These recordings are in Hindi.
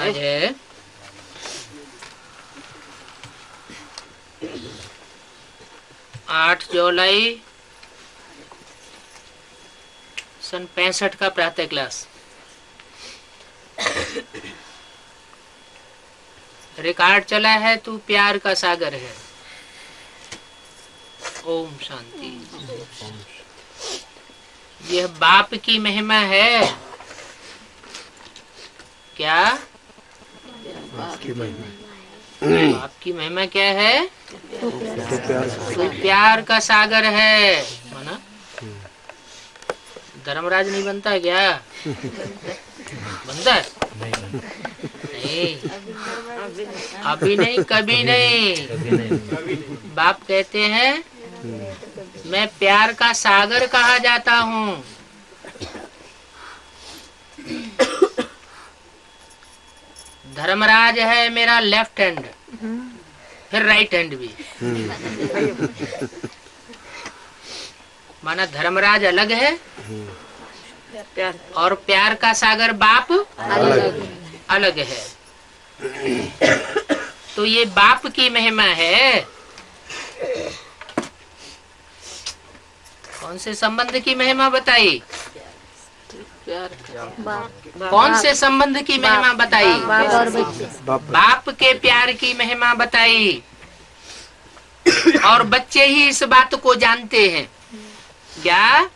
आज है 8 जुलाई सन 65 का प्रातः क्लास। रिकॉर्ड चला है तू प्यार का सागर है। ओम शांति। यह बाप की महिमा है। क्या बाप की महिमा क्या है? तू प्यार का सागर है। माना धर्मराज नहीं बनता क्या? बनता है? नहीं, अभी नहीं, कभी नहीं। बाप कहते हैं मैं प्यार का सागर कहा जाता हूँ। धर्मराज है मेरा लेफ्ट हैंड, फिर राइट हैंड भी। माना धर्मराज अलग है और प्यार का सागर बाप अलग है। तो ये बाप की महिमा है। कौन से संबंध की महिमा बताई? कौन से संबंध की महिमा बताई? बाप के प्यार की महिमा बताई। और बच्चे ही इस बात को जानते हैं। क्या?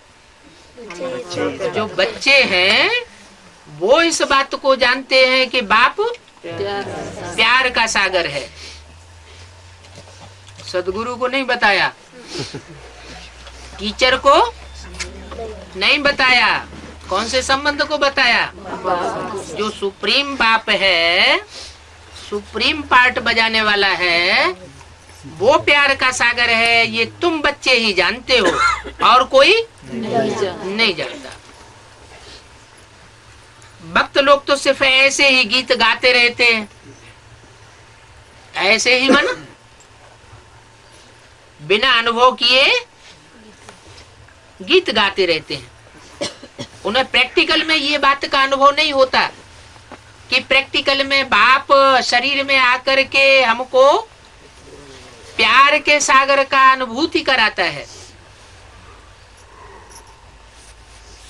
जो बच्चे हैं वो इस बात को जानते हैं कि बाप प्यार का सागर है। सदगुरु को नहीं बताया, टीचर को नहीं बताया, कौन से संबंध को बताया? जो सुप्रीम बाप है, सुप्रीम पार्ट बजाने वाला है, वो प्यार का सागर है। ये तुम बच्चे ही जानते हो और कोई नहीं जानता। भक्त लोग तो सिर्फ ऐसे ही गीत गाते रहते हैं, ऐसे ही मन बिना अनुभव किए गीत गाते रहते हैं। उन्हें प्रैक्टिकल में ये बात का अनुभव नहीं होता कि प्रैक्टिकल में बाप शरीर में आकर के हमको प्यार के सागर का अनुभूति कराता है।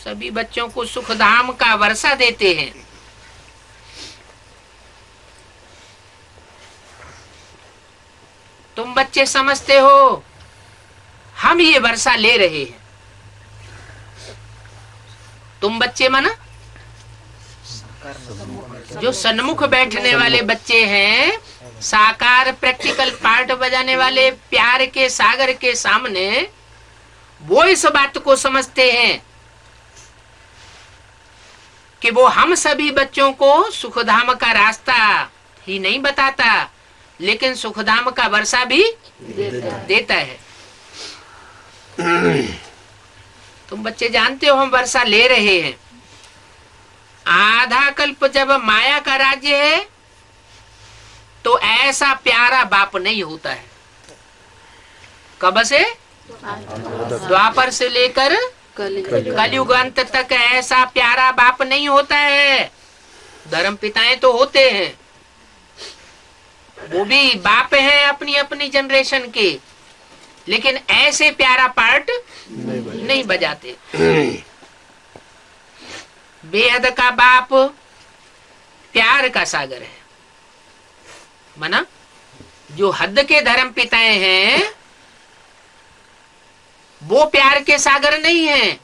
सभी बच्चों को सुख धाम का वर्षा देते हैं। तुम बच्चे समझते हो हम ये वर्षा ले रहे हैं। तुम बच्चे माना जो सन्मुख बैठने वाले बच्चे हैं, साकार प्रैक्टिकल पार्ट बजाने वाले प्यार के सागर के सामने, वो इस बात को समझते हैं कि वो हम सभी बच्चों को सुखधाम का रास्ता ही नहीं बताता, लेकिन सुखधाम का वर्षा भी देता है। तुम बच्चे जानते हो हम वर्षा ले रहे हैं। आधा कल्प जब माया का राज्य है तो ऐसा प्यारा बाप नहीं होता है। कब से? द्वापर से लेकर कलयुग अंत तक ऐसा प्यारा बाप नहीं होता है। धर्म पिताएं तो होते हैं, वो भी बाप हैं अपनी अपनी जनरेशन के, लेकिन ऐसे प्यारा पार्ट नहीं बजाते। बेहद का बाप प्यार का सागर है। माना जो हद के धर्म पिताएं हैं वो प्यार के सागर नहीं है,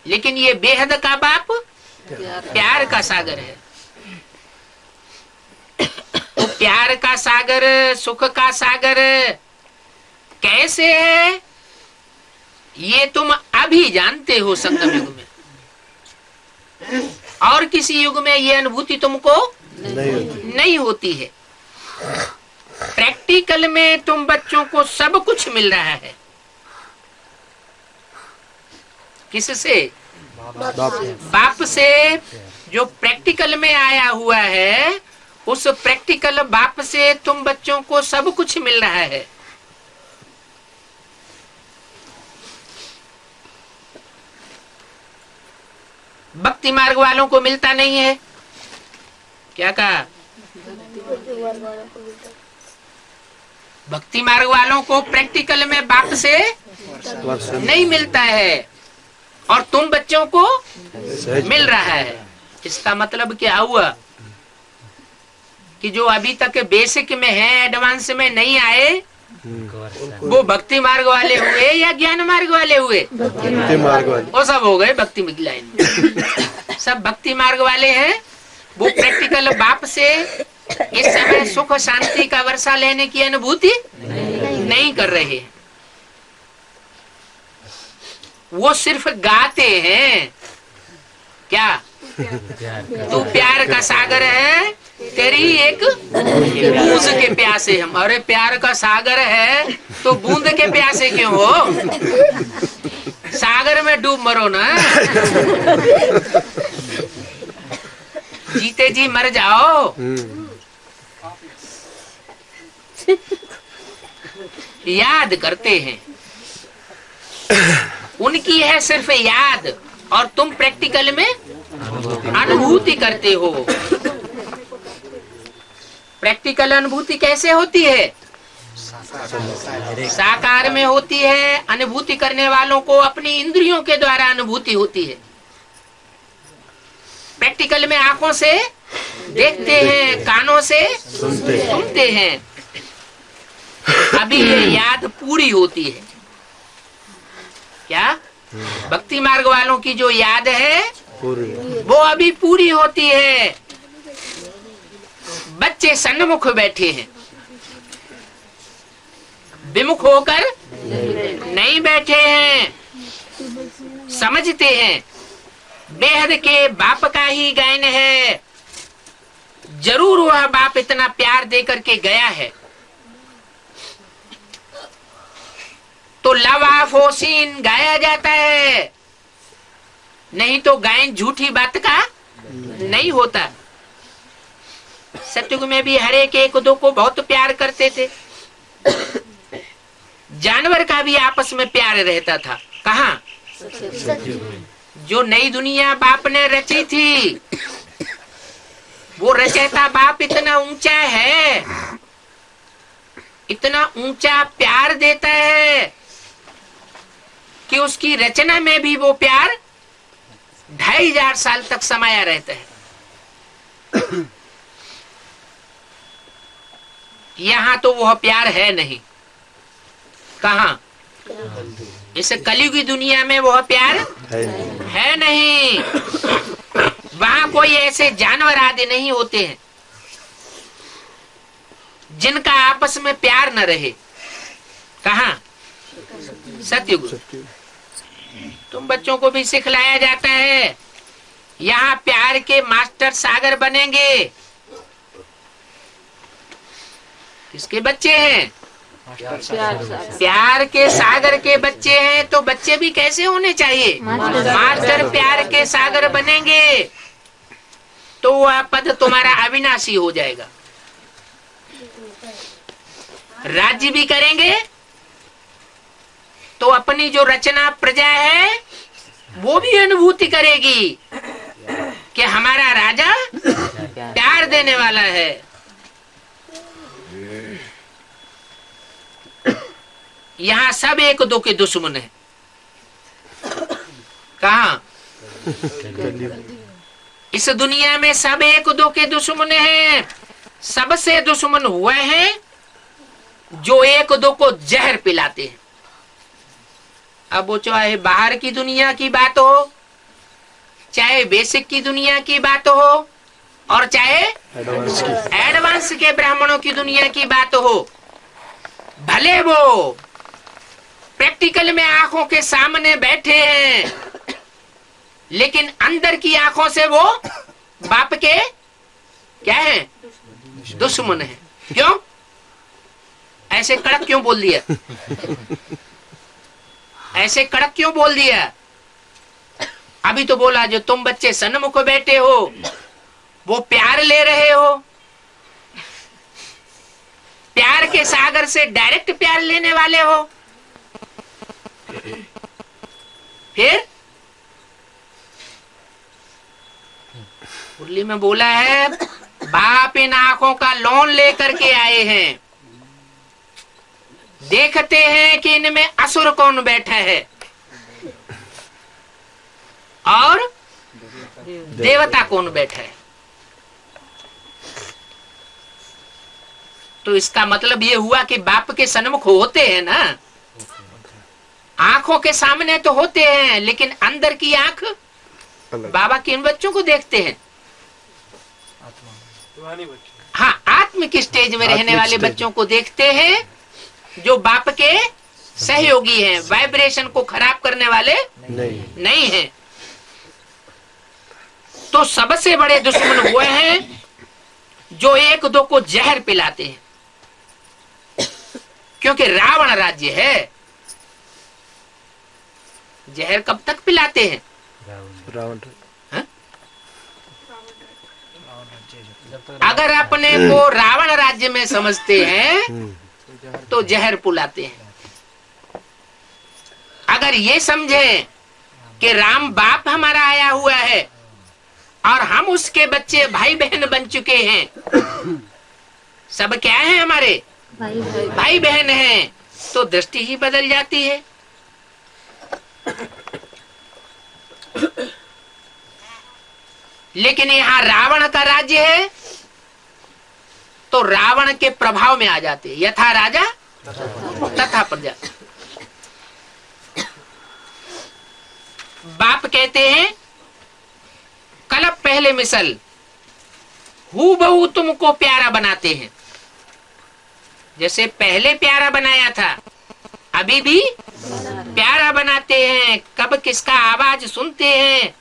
लेकिन ये बेहद का बाप प्यार का सागर है। तो प्यार का सागर, सुख का सागर कैसे है ये तुम अभी जानते हो संगम युग में। और किसी युग में ये अनुभूति तुमको नहीं होती है। प्रैक्टिकल में तुम बच्चों को सब कुछ मिल रहा है। किससे? बाप से। जो प्रैक्टिकल में आया हुआ है, उस प्रैक्टिकल बाप से तुम बच्चों को सब कुछ मिल रहा है। भक्ति मार्ग वालों को मिलता नहीं है। क्या कहा? भक्ति मार्ग वालों को प्रैक्टिकल में बाप से नहीं मिलता है और तुम बच्चों को मिल रहा है। इसका मतलब क्या हुआ कि जो अभी तक बेसिक में है, एडवांस में नहीं आए, वो भक्ति मार्ग वाले हुए या ज्ञान मार्ग वाले हुए? भक्ति मार्ग वाले। वो सब हो गए भक्ति लाइन में। सब भक्ति मार्ग वाले हैं। वो प्रैक्टिकल बाप से इस समय सुख शांति का वर्षा लेने की अनुभूति नहीं कर रहे हैं। वो सिर्फ गाते हैं। क्या? तू प्यार का सागर है, तेरी एक बूंद के प्यासे हम। अरे प्यार का सागर है तो बूंद के प्यासे क्यों हो? सागर में डूब मरो ना, जीते जी मर जाओ। याद करते हैं, उनकी है सिर्फ याद और तुम प्रैक्टिकल में अनुभूति करते हो। प्रैक्टिकल अनुभूति कैसे होती है? साकार में होती है। अनुभूति करने वालों को अपनी इंद्रियों के द्वारा अनुभूति होती है। प्रैक्टिकल में आंखों से देखते हैं, कानों से सुनते हैं। अभी ये याद पूरी होती है। क्या? भक्ति मार्ग वालों की जो याद है वो अभी पूरी होती है। बच्चे सन्मुख बैठे हैं, विमुख होकर नहीं बैठे हैं। समझते हैं बेहद के बाप का ही गायन है। जरूर वह बाप इतना प्यार दे करके गया है तो लव ऑफ ओसिन गाया जाता है, नहीं तो गायन झूठी बात का नहीं होता। सतयुग में भी हर एक दो को बहुत प्यार करते थे। जानवर का भी आपस में प्यार रहता था। कहाँ? जो नई दुनिया बाप ने रची थी, वो रचयिता बाप इतना ऊंचा है, इतना ऊंचा प्यार देता है कि उसकी रचना में भी वो प्यार 2500 साल तक समाया रहता है। यहाँ तो वह प्यार है नहीं। कहाँ? इस कलयुगी दुनिया में वह प्यार है नहीं। वहां कोई ऐसे जानवर आदि नहीं होते हैं जिनका आपस में प्यार न रहे। कहाँ? सतयुग। तुम बच्चों को भी सिखलाया जाता है, यहाँ प्यार के मास्टर सागर बनेंगे। किसके बच्चे हैं? प्यार के सागर के बच्चे हैं। तो बच्चे भी कैसे होने चाहिए? मास्टर प्यार के सागर बनेंगे तो वह पद तुम्हारा अविनाशी हो जाएगा। राज्य भी करेंगे तो अपनी जो रचना प्रजा है वो भी अनुभूति करेगी कि हमारा राजा प्यार देने वाला है। यहाँ सब एक दो के दुश्मन है। कहाँ? इस दुनिया में सब एक दो के दुश्मन हैं। सबसे दुश्मन हुए हैं जो एक दो को जहर पिलाते हैं। अब वो चाहे बाहर की दुनिया की बात हो, चाहे बेसिक की दुनिया की बात हो, और चाहे एडवांस के ब्राह्मणों की दुनिया की बात हो, भले वो प्रैक्टिकल में आंखों के सामने बैठे हैं लेकिन अंदर की आंखों से वो बाप के क्या है? दुश्मन है। क्यों? ऐसे कड़क क्यों बोल दिया? ऐसे कड़क क्यों बोल दिया? अभी तो बोला जो तुम बच्चे सन्मुख बैठे हो वो प्यार ले रहे हो। प्यार के सागर से डायरेक्ट प्यार लेने वाले हो। फिर मुरली में बोला है बाप इन आंखों का लोन लेकर के आए हैं, देखते हैं कि इनमें असुर कौन बैठा है और देवता कौन बैठा है। तो इसका मतलब ये हुआ कि बाप के सन्मुख होते हैं ना, आंखों के सामने तो होते हैं, लेकिन अंदर की आंख बाबा किन बच्चों को देखते हैं? हाँ, आत्म की स्टेज में रहने वाले बच्चों को देखते हैं, जो बाप के सहयोगी हैं, वाइब्रेशन को खराब करने वाले नहीं हैं। तो सबसे बड़े दुश्मन वो हैं जो एक दो को जहर पिलाते हैं, क्योंकि रावण राज्य है। जहर कब तक पिलाते हैं? रावण। अगर अपने को रावण राज्य में समझते हैं तो जहर पिलाते हैं। अगर ये समझे कि राम बाप हमारा आया हुआ है और हम उसके बच्चे भाई बहन बन चुके हैं, सब क्या है हमारे भाई बहन हैं, तो दृष्टि ही बदल जाती है। लेकिन यहाँ रावण का राज्य है तो रावण के प्रभाव में आ जाते हैं। यथा राजा तथा प्रजा। बाप कहते हैं कलप पहले मिसल हूबहू तुमको प्यारा बनाते हैं। जैसे पहले प्यारा बनाया था, अभी भी प्यारा बनाते हैं। कब किसका आवाज सुनते हैं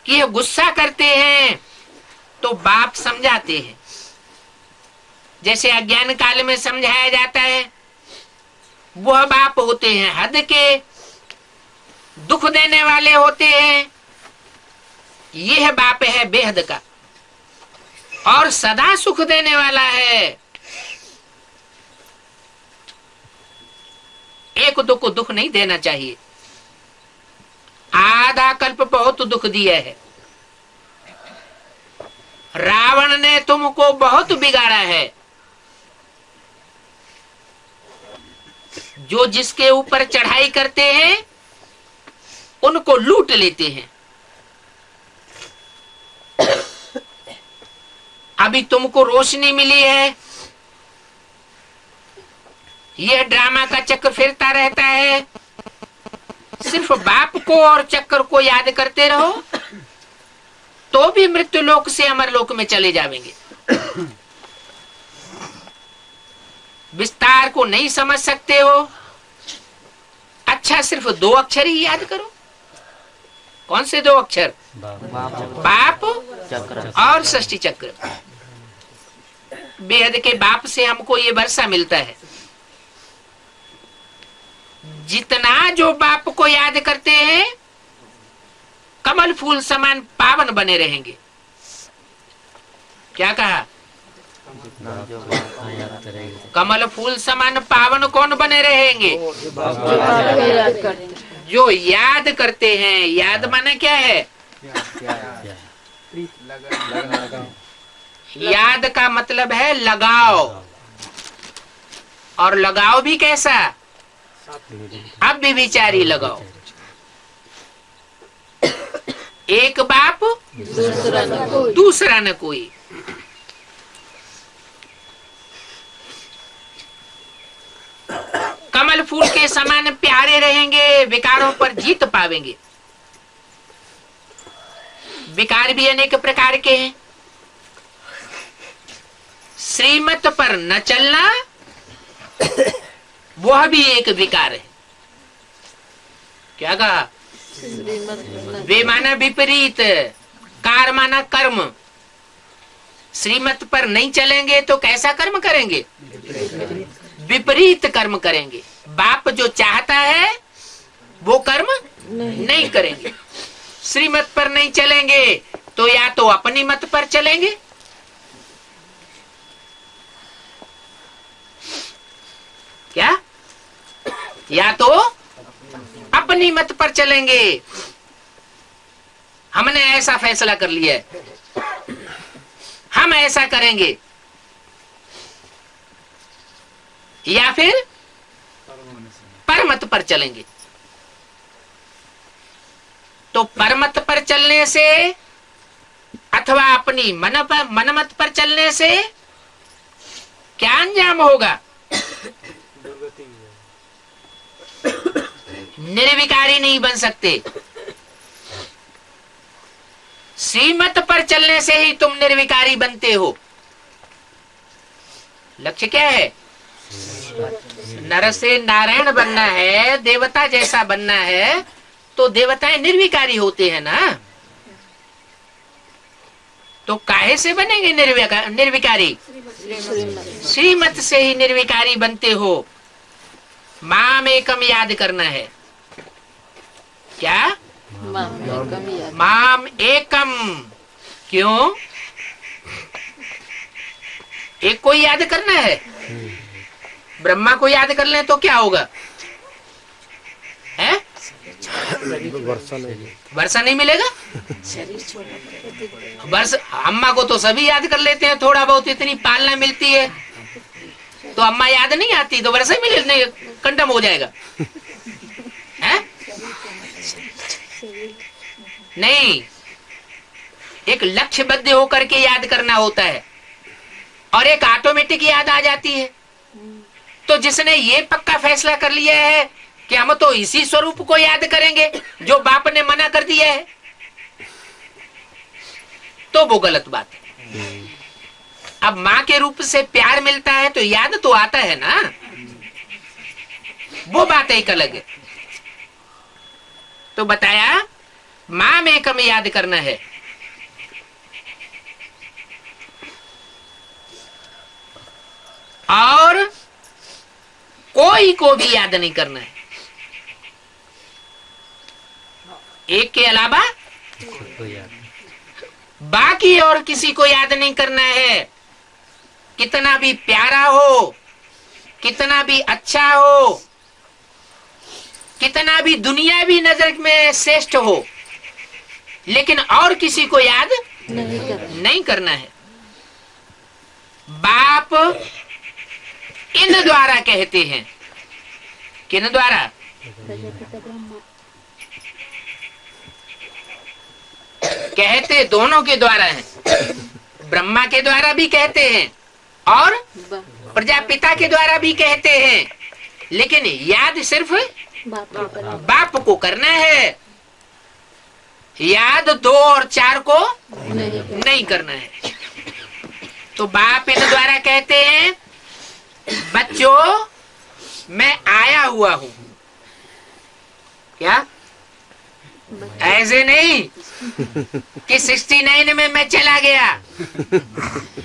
कि ये गुस्सा करते हैं तो बाप समझाते हैं। जैसे अज्ञान काल में समझाया जाता है, वह बाप होते हैं हद के, दुख देने वाले होते हैं। यह बाप है बेहद का और सदा सुख देने वाला है। एक दो को दुख नहीं देना चाहिए। आधा कल्प बहुत दुख दिया है। रावण ने तुमको बहुत बिगाड़ा है। जो जिसके ऊपर चढ़ाई करते हैं उनको लूट लेते हैं। अभी तुमको रोशनी मिली है, यह ड्रामा का चक्र फिरता रहता है। सिर्फ बाप को और चक्र को याद करते रहो तो भी मृत्यु लोक से अमर लोक में चले जाएंगे। विस्तार को नहीं समझ सकते हो, अच्छा सिर्फ दो अक्षर ही याद करो। कौन से दो अक्षर? बाप और षष्ठी चक्र। बेहद के बाप से हमको ये वर्षा मिलता है। जितना जो बाप को याद करते हैं कमल फूल समान पावन बने रहेंगे। क्या कहा? कमल फूल समान पावन कौन बने रहेंगे? जो याद करते हैं। याद माने क्या है? याद का मतलब है लगाव, और लगाव भी कैसा? अब भी विचारी लगाओ। एक बाप दूसरा न कोई। कमल फूल के समान प्यारे रहेंगे, विकारों पर जीत पावेंगे। विकार भी अनेक प्रकार के हैं। श्रीमत पर न चलना वह भी एक विकार है। क्या कहा? वे माना विपरीत, कार माना कर्म। श्रीमत पर नहीं चलेंगे तो कैसा कर्म करेंगे? विपरीत कर्म करेंगे। बाप जो चाहता है वो कर्म नहीं करेंगे। श्रीमत पर नहीं चलेंगे तो या तो अपनी मत पर चलेंगे, क्या? या तो अपनी मत पर चलेंगे। हमने ऐसा फैसला कर लिया है, हम ऐसा करेंगे, या फिर परमत पर चलेंगे। तो परमत पर चलने से अथवा अपनी मनमत पर चलने से क्या अंजाम होगा? निर्विकारी नहीं बन सकते। श्रीमत पर चलने से ही तुम निर्विकारी बनते हो। लक्ष्य क्या है? नर से नारायण बनना है, देवता जैसा बनना है, तो देवताएं निर्विकारी होते हैं ना। तो काहे से बनेंगे निर्विकारी? श्रीमत से ही निर्विकारी बनते हो। माम एकम याद करना है। क्या? माम एकम। क्यों? एक को याद करना है। ब्रह्मा को याद कर लें तो क्या होगा? है? वर्षा नहीं मिलेगा। अम्मा को तो सभी याद कर लेते हैं, थोड़ा बहुत इतनी पालना मिलती है, तो अम्मा याद नहीं आती तो वर्षा मिलने कंडम हो जाएगा। है? नहीं, एक लक्ष्यबद्ध होकर के याद करना होता है और एक ऑटोमेटिक याद आ जाती है। तो जिसने ये पक्का फैसला कर लिया है कि हम तो इसी स्वरूप को याद करेंगे जो बाप ने मना कर दिया है, तो वो गलत बात है। अब माँ के रूप से प्यार मिलता है तो याद तो आता है ना, वो बात एक अलग है। तो बताया माँ में कम याद करना है। और कोई को भी याद नहीं करना है, एक के अलावा बाकी और किसी को याद नहीं करना है। कितना भी प्यारा हो, कितना भी अच्छा हो, कितना भी दुनियावी नजर में श्रेष्ठ हो, लेकिन और किसी को याद नहीं करना है। बाप इन द्वारा कहते हैं। किन द्वारा? कहते दोनों के द्वारा है। ब्रह्मा के द्वारा भी कहते हैं और प्रजापिता के द्वारा भी कहते हैं, लेकिन याद सिर्फ बाप को करना है। याद 2 और 4 को नहीं करना है। तो बाप इन द्वारा कहते हैं, बच्चों मैं आया हुआ हूं। क्या? ऐसे नहीं कि 69 में मैं चला गया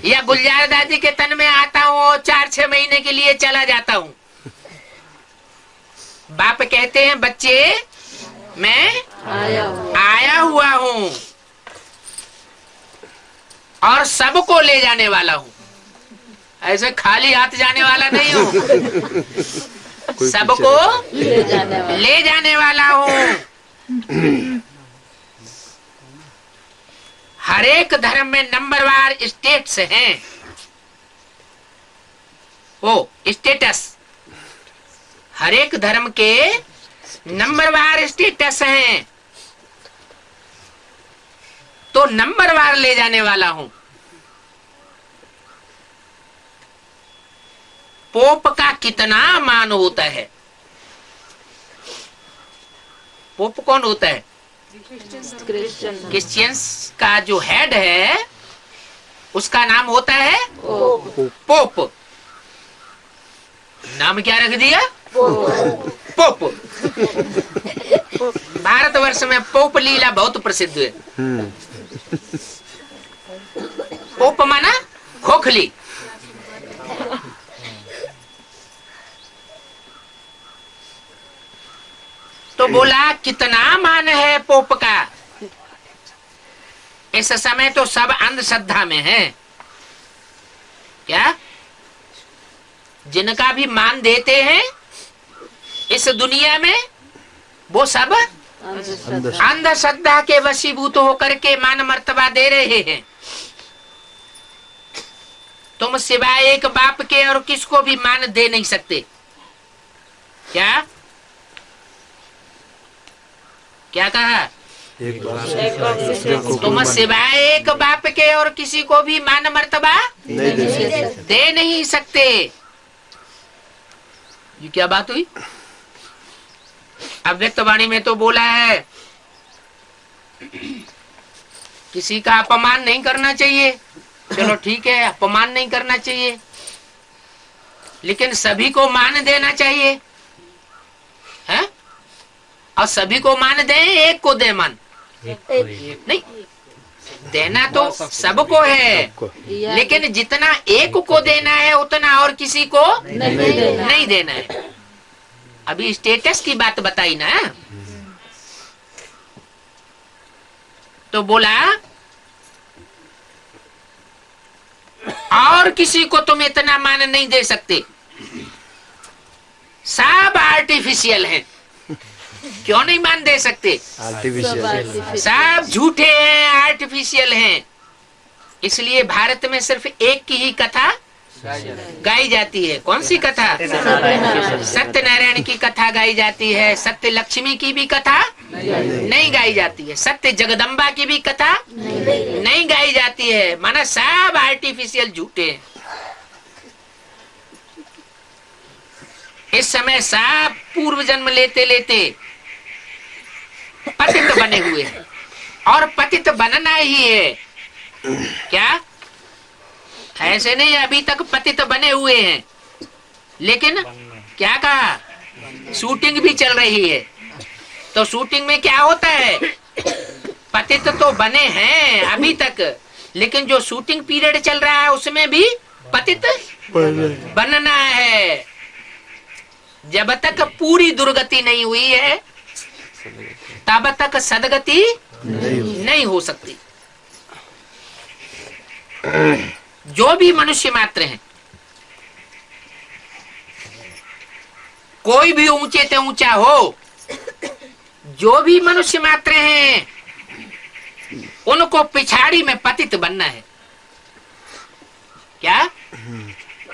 या गुलजार दादी के तन में आता हूं और 4-6 महीने के लिए चला जाता हूं। बाप कहते हैं, बच्चे मैं आया हुआ हूं और सबको ले जाने वाला हूं। ऐसे खाली हाथ जाने वाला नहीं हूं, सबको ले जाने वाला हूं। हर एक धर्म में नंबरवार स्टेट्स हैं। ओ स्टेटस, हर एक धर्म के नंबरवार स्टेटस हैं। तो नंबरवार ले जाने वाला हूं। पोप का कितना मान होता है? पोप कौन होता है? क्रिश्चियंस का जो हेड है उसका नाम होता है पोप। नाम क्या रख दिया? पोप। भारतवर्ष में पोप लीला बहुत प्रसिद्ध है। पोप माना खोखली। तो बोला कितना मान है पोप का? इस समय तो सब अंधश्रद्धा में है। क्या? जिनका भी मान देते हैं इस दुनिया में, वो सब अंधश्रद्धा के वशीभूत होकर के मान मर्तबा दे रहे हैं। तुम सिवाय एक बाप के और किसको भी मान दे नहीं सकते। क्या क्या कहा? तुम सिवाय एक बाप के और किसी को भी मान मर्तबा दे नहीं सकते। ये क्या बात हुई? अव्यक्त वाणी में तो बोला है किसी का अपमान नहीं करना चाहिए। चलो ठीक है, अपमान नहीं करना चाहिए, लेकिन सभी को मान देना चाहिए है? और सभी को मान दे, एक को दे मान नहीं देना तो सबको है, लेकिन जितना एक को देना है उतना और किसी को नहीं देना है। अभी स्टेटस की बात बताई ना, तो बोला और किसी को तुम इतना मान नहीं दे सकते। सब आर्टिफिशियल हैं। क्यों नहीं मान दे सकते? आर्टिफिशियल, सब झूठे हैं, आर्टिफिशियल हैं। इसलिए भारत में सिर्फ एक की ही कथा गाई जाती है। कौन सी कथा? सत्यनारायण की कथा गाई जाती है। सत्य लक्ष्मी की भी कथा नहीं गाई जाती है। सत्य जगदम्बा की भी कथा नहीं गाई जाती है। माना सब आर्टिफिशियल झूठे हैं। इस समय सब पूर्व जन्म लेते लेते पतित बने हुए हैं, और पतित बनना ही है। क्या ऐसे नहीं, अभी तक पतित बने हुए हैं, लेकिन क्या कहा? शूटिंग भी चल रही है। तो शूटिंग में क्या होता है? पतित तो बने हैं अभी तक, लेकिन जो शूटिंग पीरियड चल रहा है उसमें भी पतित बनना है। जब तक पूरी दुर्गति नहीं हुई है तब तक सदगति नहीं हो सकती। जो भी मनुष्य मात्र हैं, कोई भी ऊंचे से ऊंचा हो, जो भी मनुष्य मात्र हैं उनको पिछाड़ी में पतित बनना है। क्या?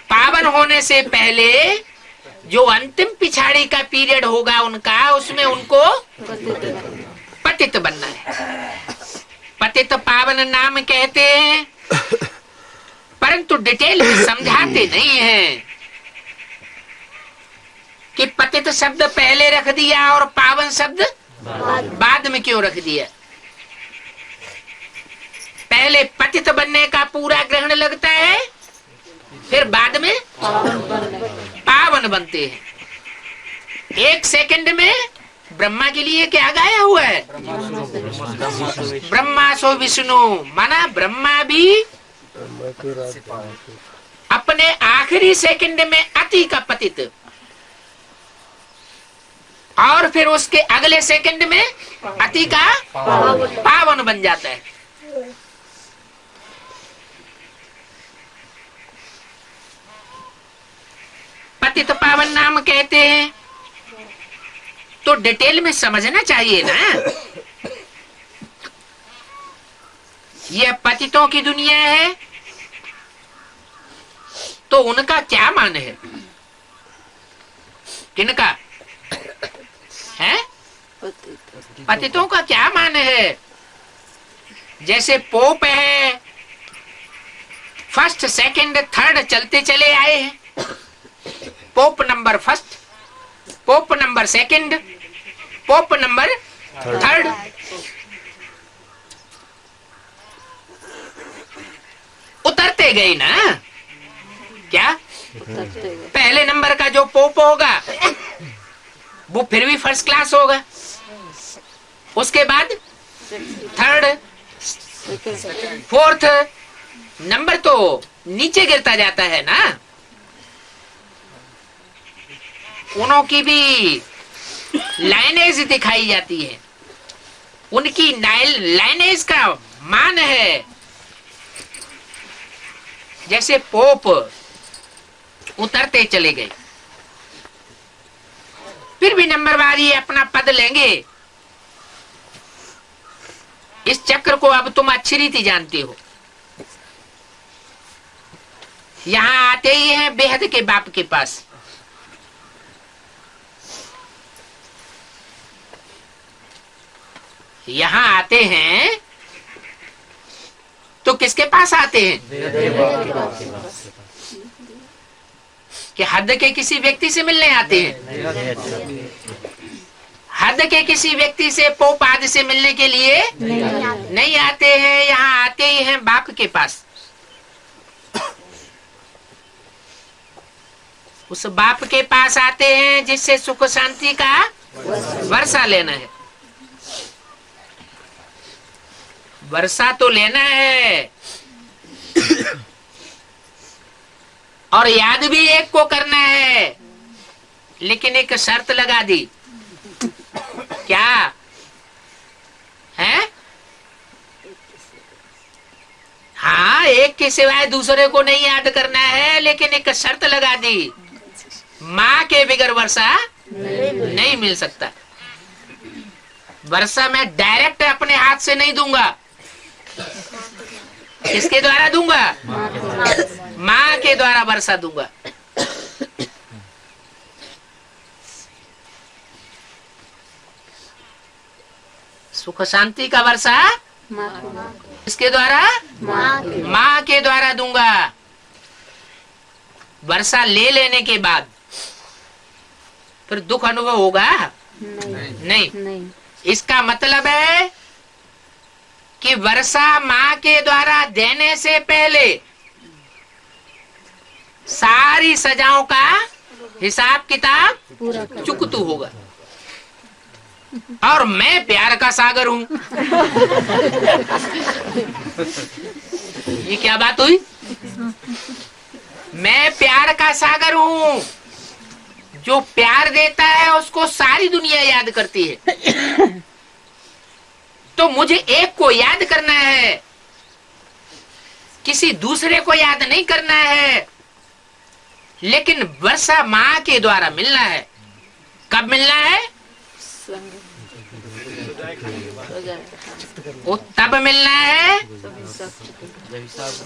पावन होने से पहले जो अंतिम पिछाड़ी का पीरियड होगा उनका, उसमें उनको पतित बनना है। पतित पावन नाम कहते हैं, परंतु डिटेल में समझाते नहीं हैं कि पतित शब्द पहले रख दिया और पावन शब्द बाद में क्यों रख दिया। पहले पतित बनने का पूरा ग्रहण लगता है, फिर बाद में पावन बनते हैं। एक सेकंड में ब्रह्मा के लिए क्या गाया हुआ है? ब्रह्मा सो विष्णु, माना ब्रह्मा भी अपने आखिरी सेकंड में अति का पतित, और फिर उसके अगले सेकंड में अति का पावन बन जाता है। पतित पावन नाम कहते हैं, तो डिटेल में समझना चाहिए ना। यह पतितों की दुनिया है, तो उनका क्या मान है? किनका है? पतितों का क्या मान है? जैसे पोप है, फर्स्ट सेकंड थर्ड चलते चले आए हैं। Pope number first, pope number second, pope number third. उतरते गए ना। क्या? पहले नंबर का जो पोप होगा वो फिर भी फर्स्ट क्लास होगा, उसके बाद थर्ड, फोर्थ नंबर तो नीचे गिरता जाता है ना। उनों की भी लाइनेज दिखाई जाती है, उनकी लाइनेज का मान है। जैसे पोप उतरते चले गए, फिर भी नंबरवार ये अपना पद लेंगे। इस चक्र को अब तुम अच्छी रीति जानते हो। यहाँ आते ही हैं बेहद के बाप के पास। यहाँ आते हैं तो किसके पास आते हैं? कि हद के किसी व्यक्ति से मिलने आते हैं? हद के किसी व्यक्ति से, पोपाद से मिलने के लिए नहीं आते हैं। यहाँ आते ही हैं बाप के पास। उस बाप के पास आते हैं जिससे सुख शांति का वर्षा लेना है। वर्षा तो लेना है और याद भी एक को करना है, लेकिन एक शर्त लगा दी। क्या है? हाँ, एक के सिवाय दूसरे को नहीं याद करना है, लेकिन एक शर्त लगा दी, माँ के बगैर वर्षा नहीं मिल सकता। वर्षा मैं डायरेक्ट अपने हाथ से नहीं दूंगा। किसके द्वारा दूंगा? माँ के द्वारा वर्षा दूंगा। सुख शांति का वर्षा इसके द्वारा, माँ के द्वारा दूंगा। वर्षा ले लेने के बाद फिर दुख अनुभव होगा? नहीं। इसका मतलब है कि वर्षा माँ के द्वारा देने से पहले सारी सजाओं का हिसाब किताब चुकतू होगा। और मैं प्यार का सागर हूं। ये क्या बात हुई? मैं प्यार का सागर हूं। जो प्यार देता है उसको सारी दुनिया याद करती है। तो मुझे एक को याद करना है, किसी दूसरे को याद नहीं करना है। लेकिन वर्षा माँ के द्वारा मिलना है। कब मिलना है? वो तब मिलना है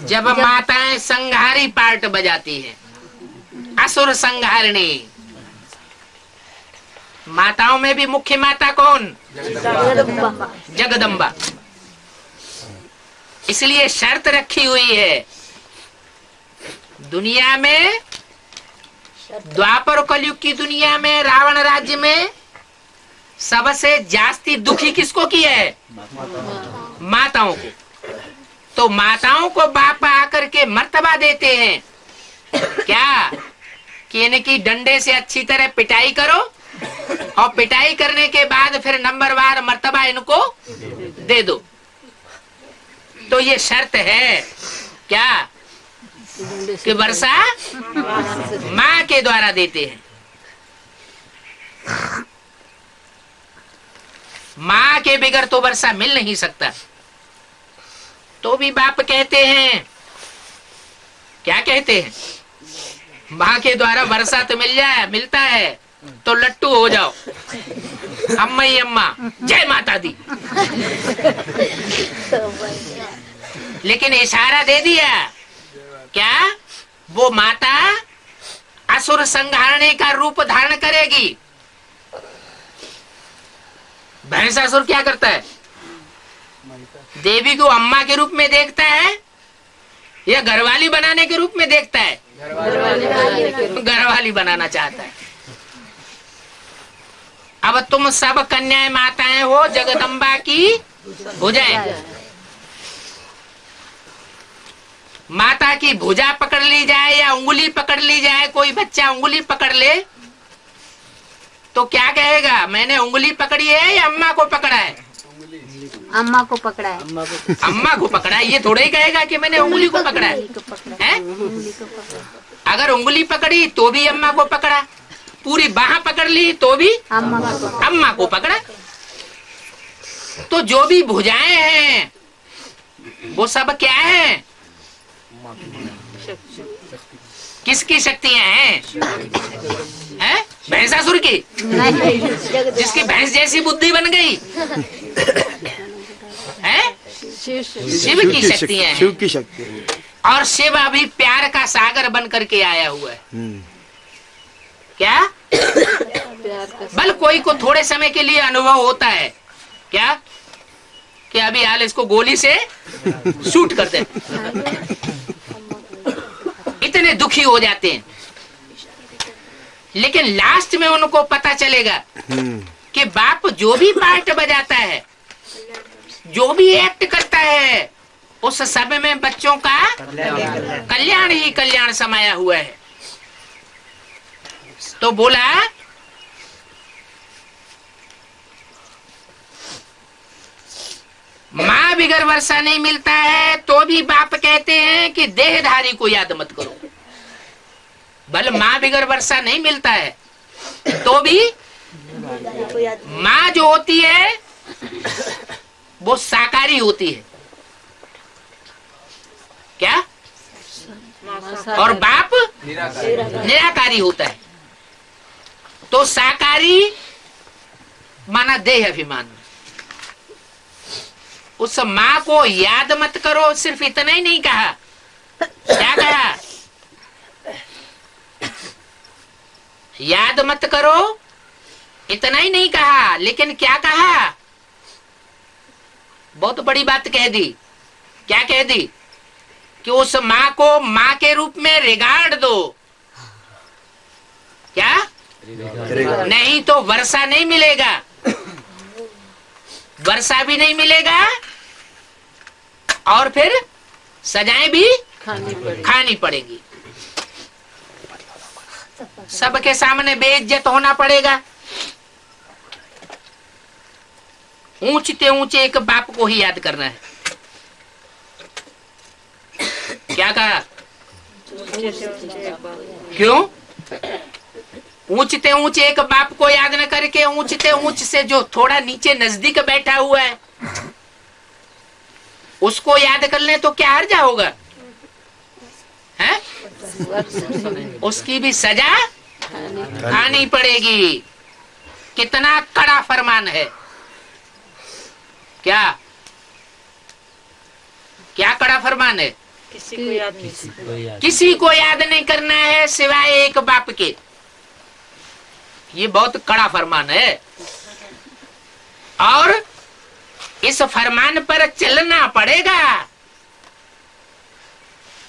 जब माताएं संहारी पार्ट बजाती हैं। असुर संहारिणी। माताओं में भी मुख्य माता कौन? जगदम्बा। इसलिए शर्त रखी हुई है दुनिया में, द्वापर कलयुग की दुनिया में, रावण राज्य में सबसे जास्ती दुखी किसको किया है? माताओं को। तो माताओं को बाप आकर के मर्तबा देते हैं क्या? कि इनकी डंडे से अच्छी तरह पिटाई करो और पिटाई करने के बाद फिर नंबरवार मर्तबा इनको दे दो। तो ये शर्त है क्या? कि वर्षा माँ के द्वारा देते हैं। माँ के बगैर तो वर्षा मिल नहीं सकता। तो भी बाप कहते हैं, क्या कहते हैं? माँ के द्वारा वर्षा तो मिलता है तो लट्टू हो जाओ। अम्मा ही अम्मा, जय माता दी। लेकिन इशारा दे दिया क्या? वो माता असुर संहारने का रूप धारण करेगी। भैंसासुर क्या करता है? देवी को अम्मा के रूप में देखता है या घरवाली बनाने के रूप में देखता है? घरवाली बनाना चाहता है। अब तुम सब कन्याएं माताएं हो, जगदम्बा की भुजाएं। माता की भुजा पकड़ ली जाए या उंगली पकड़ ली जाए, कोई बच्चा उंगली पकड़ ले तो क्या कहेगा? मैंने उंगली पकड़ी है या अम्मा को पकड़ा है? अम्मा को पकड़ा है। अम्मा को पकड़ा है। ये थोड़ा ही कहेगा कि मैंने उंगली को पकड़ा है। अगर उंगली पकड़ी तो भी अम्मा को पकड़ा, पूरी बाह पकड़ ली तो भी अम्मा को पकड़ा। तो जो भी भुजाएं हैं वो सब क्या है? किसकी शक्तियां हैं? भैंसासुर की, जिसकी भैंस जैसी बुद्धि बन गई है। शिव की शक्तियां हैं। शिव की शक्ति। और शिव अभी प्यार का सागर बन करके आया हुआ है। क्या बल कोई को थोड़े समय के लिए अनुभव होता है क्या कि अभी हाल इसको गोली से शूट कर दे, इतने दुखी हो जाते हैं। लेकिन लास्ट में उनको पता चलेगा कि बाप जो भी पार्ट बजाता है, जो भी एक्ट करता है, उस सब में बच्चों का कल्याण ही कल्याण समाया हुआ है। तो बोला माँ बिगर वर्षा नहीं मिलता है तो भी बाप कहते हैं कि देहधारी को याद मत करो। भले माँ बिगर वर्षा नहीं मिलता है तो भी माँ जो होती है वो साकारी होती है। क्या? और बाप निराकारी होता है। तो साकारी माना देह अभिमान। उस माँ को याद मत करो, सिर्फ इतना ही नहीं कहा। क्या कहा? याद मत करो इतना ही नहीं कहा, लेकिन क्या कहा? बहुत बड़ी बात कह दी। क्या कह दी? कि उस माँ को माँ के रूप में रिगार्ड दो। क्या? नहीं तो वर्षा नहीं मिलेगा, वर्षा भी नहीं मिलेगा और फिर सजाएं भी खानी पड़ेगी। सबके सामने बेइज्जत होना पड़ेगा। ऊंचते ऊंचे एक बाप को ही याद करना है। क्या कहा? क्यों? ऊंचते ऊंचे एक बाप को याद न करके ऊंचते ऊंच से जो थोड़ा नीचे नजदीक बैठा हुआ है उसको याद कर ले तो क्या हर्जा होगा? है? उसकी भी सजा खानी पड़ेगी। कितना कड़ा फरमान है। क्या क्या कड़ा फरमान है? किसी को याद नहीं करना है सिवाय एक बाप के। ये बहुत कड़ा फरमान है और इस फरमान पर चलना पड़ेगा।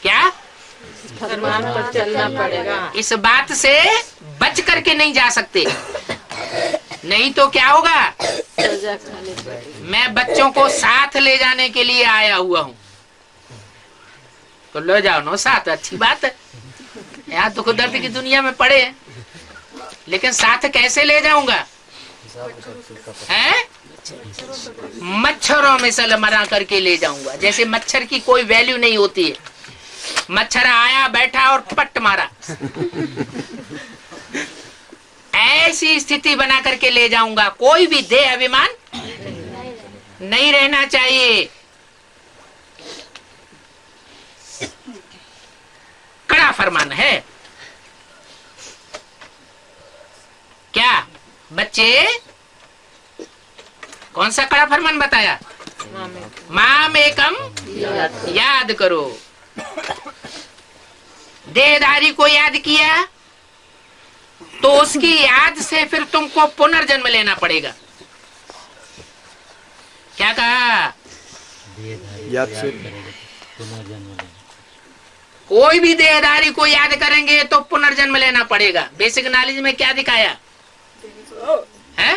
क्या? फरमान पर चलना पड़ेगा। इस बात से बच करके नहीं जा सकते, नहीं तो क्या होगा? सजा खानी पड़ेगी। मैं बच्चों को साथ ले जाने के लिए आया हुआ हूँ, तो ले जाओ ना साथ, अच्छी बात है। यहाँ दुख दर्द की दुनिया में पड़े हैं, लेकिन साथ कैसे ले जाऊंगा? हैं? मच्छरों में सल मरा करके ले जाऊंगा। जैसे मच्छर की कोई वैल्यू नहीं होती है। मच्छर आया बैठा और पट मारा, ऐसी स्थिति बना करके ले जाऊंगा। कोई भी देह अभिमान नहीं रहना चाहिए। कड़ा फरमान है। क्या बच्चे? कौन सा कड़ा फरमान बताया? माम एकम याद करो। देहधारी को याद किया तो उसकी याद से फिर तुमको पुनर्जन्म लेना पड़ेगा। क्या कहा? याद से कोई भी देहधारी को याद करेंगे तो पुनर्जन्म लेना पड़ेगा। बेसिक नॉलेज में क्या दिखाया है?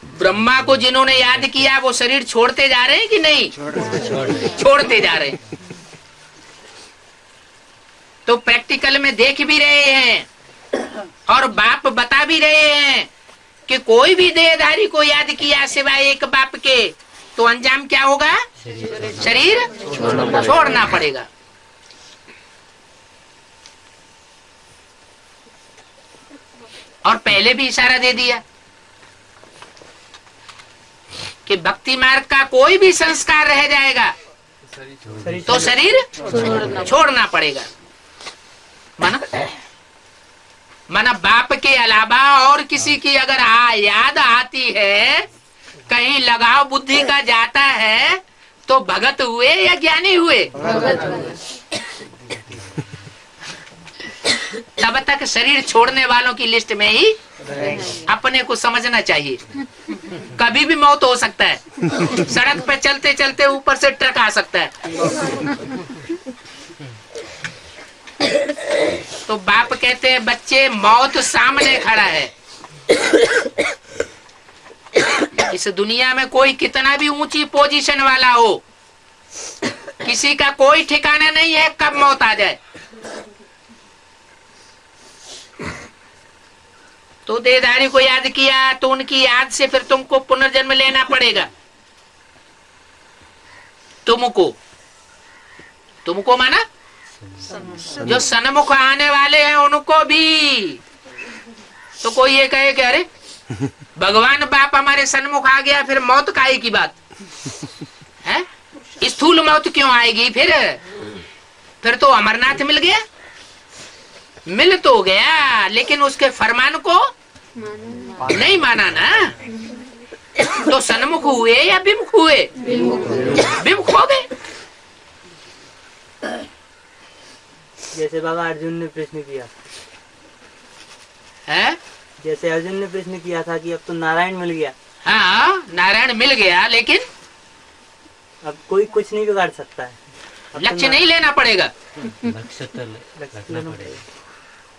ब्रह्मा को जिन्होंने याद किया वो शरीर छोड़ते जा रहे हैं कि नहीं? छोड़ते जा रहे हैं। तो प्रैक्टिकल में देख भी रहे हैं और बाप बता भी रहे हैं कि कोई भी देहधारी को याद किया सिवाय एक बाप के तो अंजाम क्या होगा? शरीर छोड़ना पड़ेगा। और पहले भी इशारा दे दिया कि भक्ति मार्ग का कोई भी संस्कार रह जाएगा तो शरीर छोड़ना पड़ेगा। माना बाप के अलावा और किसी की अगर याद आती है, कहीं लगाव बुद्धि का जाता है तो भगत हुए या ज्ञानी हुए? तब तक शरीर छोड़ने वालों की लिस्ट में ही अपने को समझना चाहिए। कभी भी मौत हो सकता है, सड़क पे चलते चलते ऊपर से ट्रक आ सकता है। तो बाप कहते हैं बच्चे मौत सामने खड़ा है। इस दुनिया में कोई कितना भी ऊंची पोजीशन वाला हो, किसी का कोई ठिकाना नहीं है कब मौत आ जाए। तो देहधारी को याद किया तो उनकी याद से फिर तुमको पुनर्जन्म लेना पड़ेगा। तुमको माना जो सन्मुख आने वाले हैं उनको भी। तो कोई ये कहे कि अरे भगवान बाप हमारे सन्मुख आ गया, फिर मौत काहे की बात है? स्थूल मौत क्यों आएगी? फिर तो अमरनाथ मिल गया। मिल तो गया लेकिन उसके फरमान को नहीं माना ना। तो सन्मुख हुए या विमुख हुए? विमुख हो गए। जैसे बाबा अर्जुन ने प्रश्न किया है, जैसे अर्जुन ने प्रश्न किया था कि अब तो नारायण मिल गया। हाँ, नारायण मिल गया लेकिन अब कोई कुछ नहीं बिगाड़ सकता है। लक्ष्य नहीं लेना पड़ेगा। लक्ष्य तो रखना पड़ेगा।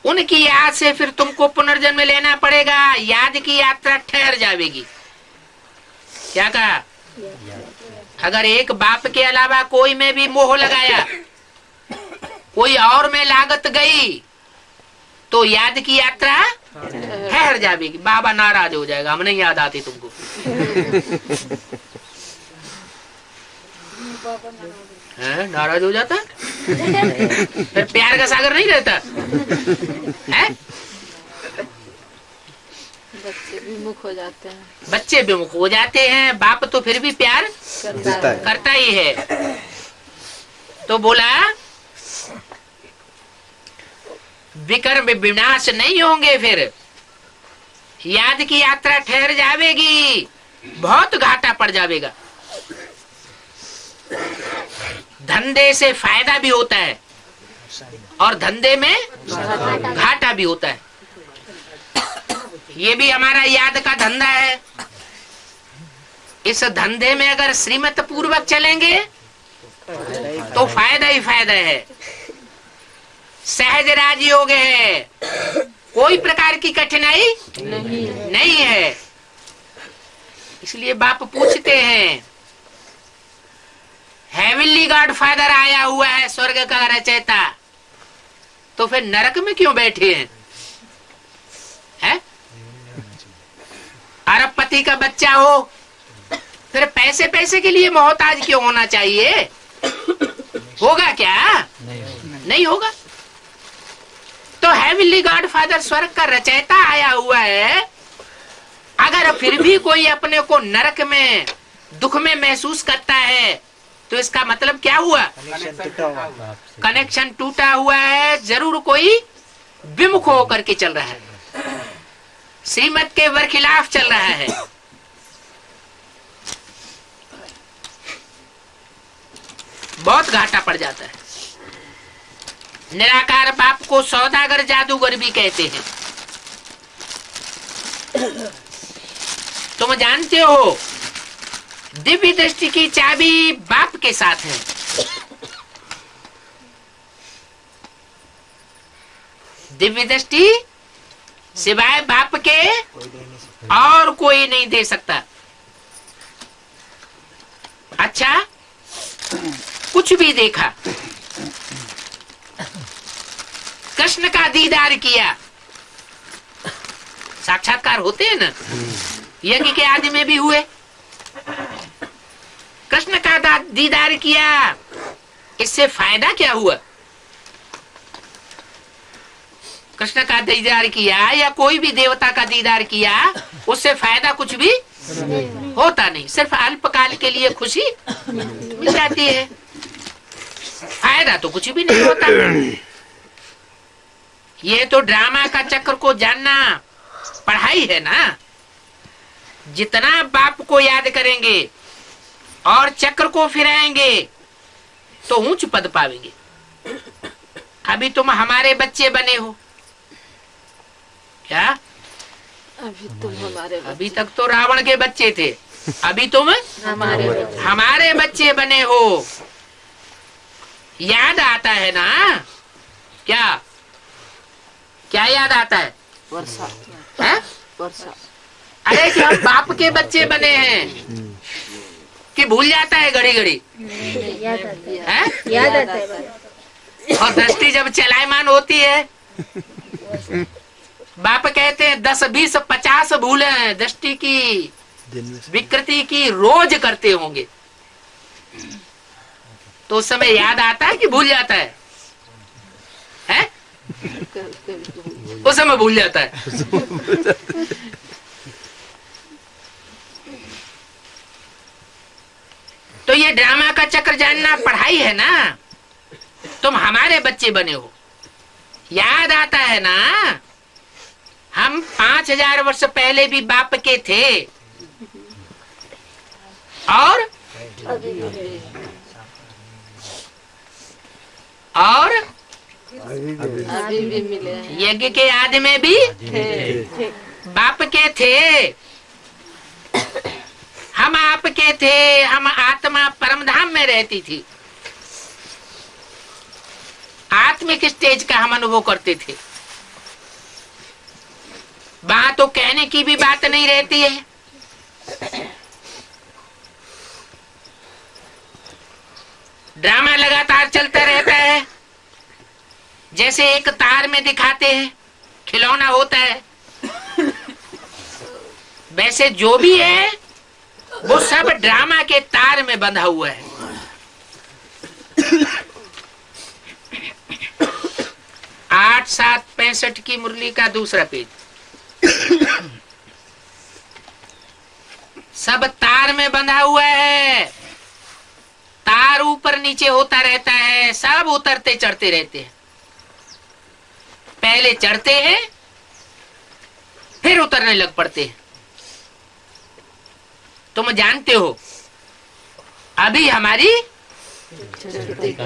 उनकी याद से फिर तुमको पुनर्जन्म लेना पड़ेगा। याद की यात्रा ठहर जाएगी। क्या कहा? अगर एक बाप के अलावा कोई में भी मोह लगाया, कोई और में लागत गई, तो याद की यात्रा ठहर जाएगी। बाबा नाराज हो जाएगा, हम नहीं याद आती तुमको। नाराज हो जाता फिर प्यार का सागर नहीं रहता है। बच्चे विमुख हो जाते हैं। बच्चे विमुख हो जाते हैं, बाप तो फिर भी प्यार करता ही है। तो बोला विकर्म विनाश नहीं होंगे, फिर याद की यात्रा ठहर जाएगी, बहुत घाटा पड़ जाएगा। धंधे से फायदा भी होता है और धंधे में घाटा भी होता है। ये भी हमारा याद का धंधा है। इस धंधे में अगर श्रीमत पूर्वक चलेंगे तो फायदा ही फायदा है। सहज राजयोग है, कोई प्रकार की कठिनाई नहीं है। इसलिए बाप पूछते हैं, हेवनली गॉड फादर आया हुआ है, स्वर्ग का रचयिता, तो फिर नरक में क्यों बैठे हैं? है? अरबपति का बच्चा हो, फिर पैसे पैसे के लिए मोहताज क्यों होना चाहिए? होगा क्या? नहीं होगा। तो हेवनली गॉड फादर स्वर्ग का रचयिता आया हुआ है। अगर फिर भी कोई अपने को नरक में दुख में महसूस करता है तो इसका मतलब क्या हुआ? कनेक्शन टूटा हुआ है। जरूर कोई विमुख होकर के चल रहा है, श्रीमत के बरखिलाफ चल रहा है। बहुत घाटा पड़ जाता है। निराकार बाप को सौदागर जादूगर भी कहते हैं। तुम जानते हो दिव्य दृष्टि की चाबी बाप के साथ है। दिव्य दृष्टि सिवाय बाप के और कोई नहीं दे सकता। अच्छा, कुछ भी देखा, कृष्ण का दीदार किया, साक्षात्कार होते हैं ना, यज्ञ के आदि में भी हुए। कृष्ण का दीदार किया, इससे फायदा क्या हुआ? कृष्ण का दीदार किया या कोई भी देवता का दीदार किया, उससे फायदा कुछ भी होता नहीं। सिर्फ अल्पकाल के लिए खुशी मिल जाती है, फायदा तो कुछ भी नहीं होता। ये तो ड्रामा का चक्र को जानना पढ़ाई है ना। जितना बाप को याद करेंगे और चक्र को फिराएंगे तो ऊंच पद पावेंगे। अभी तुम हमारे बच्चे बने हो क्या? अभी तुम हमारे अभी तक तो रावण के बच्चे थे, अभी तुम हमारे बच्चे बने हो। याद आता है ना? क्या क्या याद आता है? वर्षा है? वर्षा। अरे कि हम बाप के बच्चे बने हैं कि भूल जाता है घड़ी घड़ी? याद आता है, है? याद आता है। और दृष्टि जब चलायमान होती है, बाप कहते हैं 10, 20, 50 भूले हैं दृष्टि की विकृति की रोज करते होंगे, तो उस समय याद आता है कि भूल जाता है? हैं? उस समय भूल जाता है। तो ये ड्रामा का चक्र जानना पढ़ाई है ना। तुम हमारे बच्चे बने हो, याद आता है ना? हम 5000 वर्ष पहले भी बाप के थे और अभी भी मिले हैं। यज्ञ के आदि में भी बाप के थे, हम आपके थे। हम आत्मा परमधाम में रहती थी, आत्मिक स्टेज का हम अनुभव करते थे। वहां तो कहने की भी बात नहीं रहती है। ड्रामा लगातार चलता रहता है, जैसे एक तार में दिखाते हैं खिलौना होता है, वैसे जो भी है वो सब ड्रामा के तार में बंधा हुआ है। 8/7/65 की मुरली का दूसरा पेज। सब तार में बंधा हुआ है, तार ऊपर नीचे होता रहता है, सब उतरते चढ़ते रहते हैं। पहले चढ़ते हैं फिर उतरने लग पड़ते हैं। तुम जानते हो अभी हमारी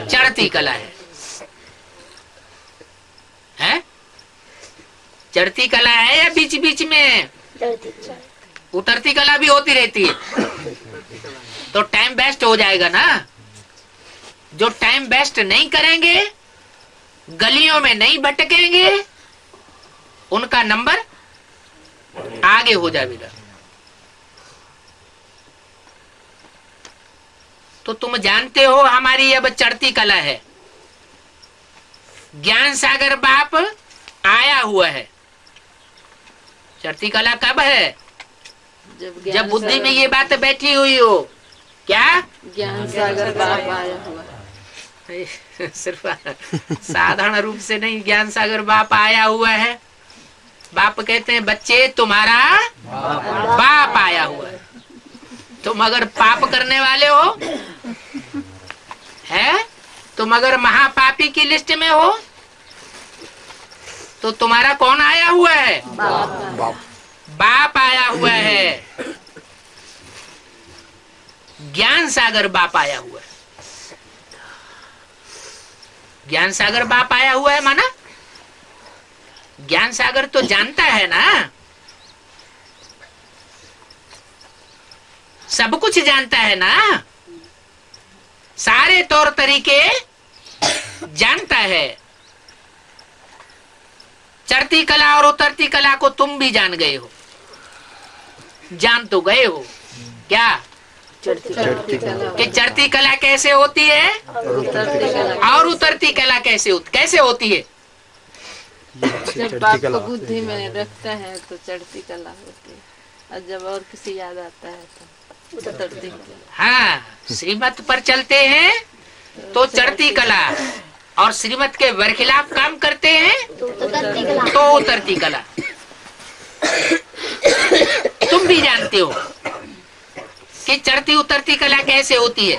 चढ़ती कला है? चढ़ती कला है या बीच बीच में उतरती कला भी होती रहती है? तो टाइम वेस्ट हो जाएगा ना। जो टाइम वेस्ट नहीं करेंगे, गलियों में नहीं भटकेंगे, उनका नंबर आगे हो जाएगा। तो तुम जानते हो हमारी अब चढ़ती कला है। ज्ञान सागर बाप आया हुआ है। चढ़ती कला कब है? जब बुद्धि में ये बात बैठी हुई हो। क्या? ज्ञान सागर बाप आया हुआ है। सिर्फ साधारण रूप से नहीं, ज्ञान सागर बाप आया हुआ है। बाप कहते हैं बच्चे तुम्हारा बाप आया हुआ है। तुम अगर पाप करने वाले हो है, तुम अगर महापापी की लिस्ट में हो, तो तुम्हारा कौन आया हुआ है? बाप आया हुआ है। ज्ञान सागर बाप आया हुआ है। ज्ञान सागर बाप आया हुआ है माना ज्ञान सागर तो जानता है ना, सब कुछ जानता है ना, सारे तौर तरीके जानता है। चढ़ती कला और उतरती कला को तुम भी जान गए हो, जान तो गए हो। क्या? कि चढ़ती कला कैसे होती है और उतरती कला कैसे होती है? जब बाप को बुद्धि में रखते हैं तो चढ़ती कला होती है, और जब और किसी याद आता है तो उतरती कला। हाँ, श्रीमत पर चलते हैं तो चढ़ती कला, और श्रीमत के बरखिलाफ काम करते हैं तो उतरती कला। तुम भी जानते हो कि चढ़ती उतरती कला कैसे होती है।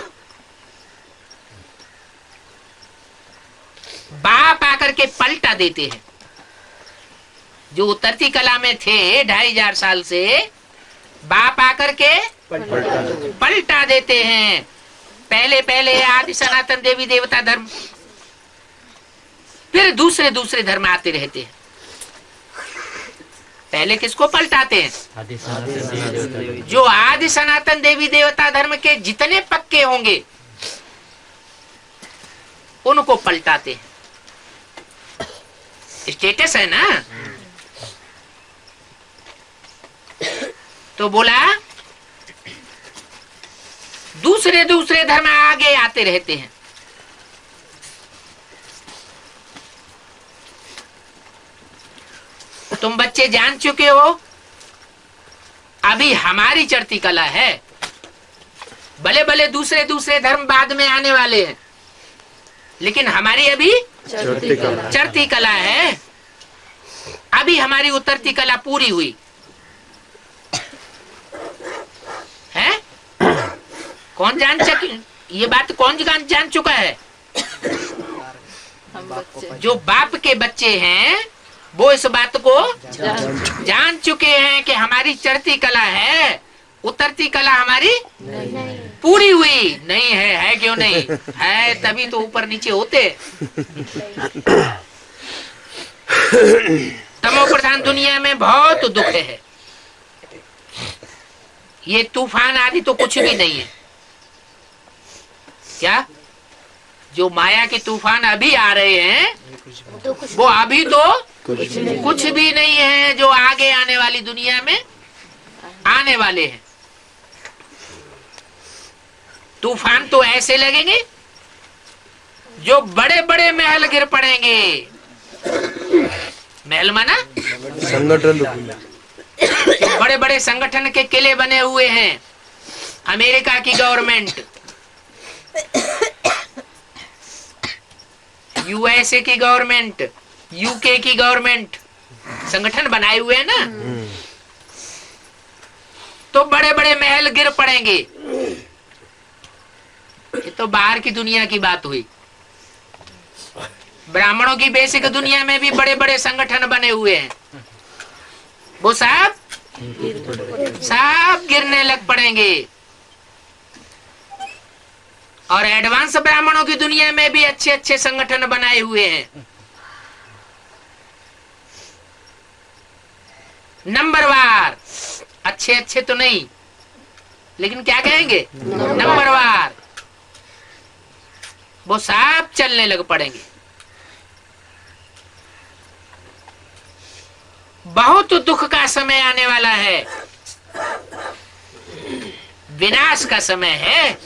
बाप आकर के पलटा देते हैं। जो उतरती कला में थे 2500 साल से, बाप आकर के पलटा देते हैं। पहले पहले आदि सनातन देवी देवता धर्म, फिर दूसरे दूसरे धर्म आते रहते हैं। पहले किसको पलटाते हैं? आदि सनातन देवी देवता। जो आदि सनातन देवी देवता धर्म के जितने पक्के होंगे उनको पलटाते हैं। स्टेटस है ना। तो बोला दूसरे दूसरे धर्म आगे आते रहते हैं। तुम बच्चे जान चुके हो अभी हमारी चढ़ती कला है। भले भले दूसरे दूसरे धर्म बाद में आने वाले हैं, लेकिन हमारी अभी चढ़ती कला है। अभी हमारी उतरती कला पूरी हुई है। कौन जान ये बात कौन जान चुका है? हम बच्चे जो बाप के बच्चे हैं वो इस बात को जान चुके हैं कि हमारी चढ़ती कला है, उतरती कला हमारी पूरी हुई नहीं है। है क्यों नहीं है? तभी तो ऊपर नीचे होते। तमो प्रधान दुनिया में बहुत दुख है। ये तूफान आदि तो कुछ भी नहीं है। क्या जो माया के तूफान अभी आ रहे हैं वो अभी तो कुछ भी नहीं है जो आगे आने वाली दुनिया में आने वाले हैं। तूफान तो ऐसे लगेंगे जो बड़े बड़े महल गिर पड़ेंगे। महल माना संगठन, बड़े बड़े संगठन के किले बने हुए हैं। अमेरिका की गवर्नमेंट, यूएसए की गवर्नमेंट, यूके की गवर्नमेंट संगठन बनाए हुए हैं ना। तो बड़े बड़े महल गिर पड़ेंगे। ये तो बाहर की दुनिया की बात हुई। ब्राह्मणों की बेसिक दुनिया में भी बड़े बड़े संगठन बने हुए हैं। वो सब गिरने लग पड़ेंगे। और एडवांस ब्राह्मणों की दुनिया में भी अच्छे अच्छे संगठन बनाए हुए हैं। नंबरवार, अच्छे अच्छे तो नहीं, लेकिन क्या कहेंगे नंबरवार। वो सब चलने लग पड़ेंगे। बहुत दुख का समय आने वाला है, विनाश का समय है।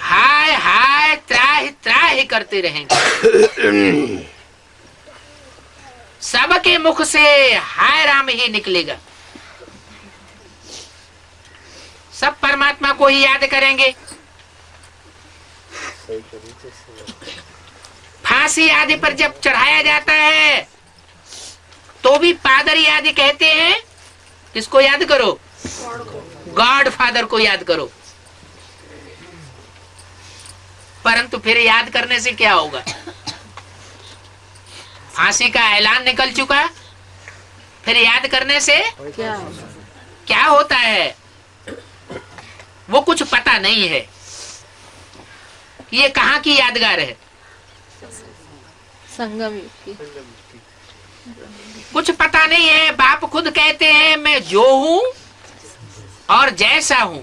हाय हाय त्राहि त्राहि करते रहेंगे। सबके मुख से हाय राम ही निकलेगा। सब परमात्मा को ही याद करेंगे। फांसी आदि पर जब चढ़ाया जाता है तो भी पादरी आदि कहते हैं किसको याद करो? गॉड फादर को याद करो। परंतु फिर याद करने से क्या होगा? फांसी का ऐलान निकल चुका, फिर याद करने से क्या होता है वो कुछ पता नहीं है। ये कहाँ की यादगार है? संगम युग की। कुछ पता नहीं है। बाप खुद कहते हैं मैं जो हूं और जैसा हूं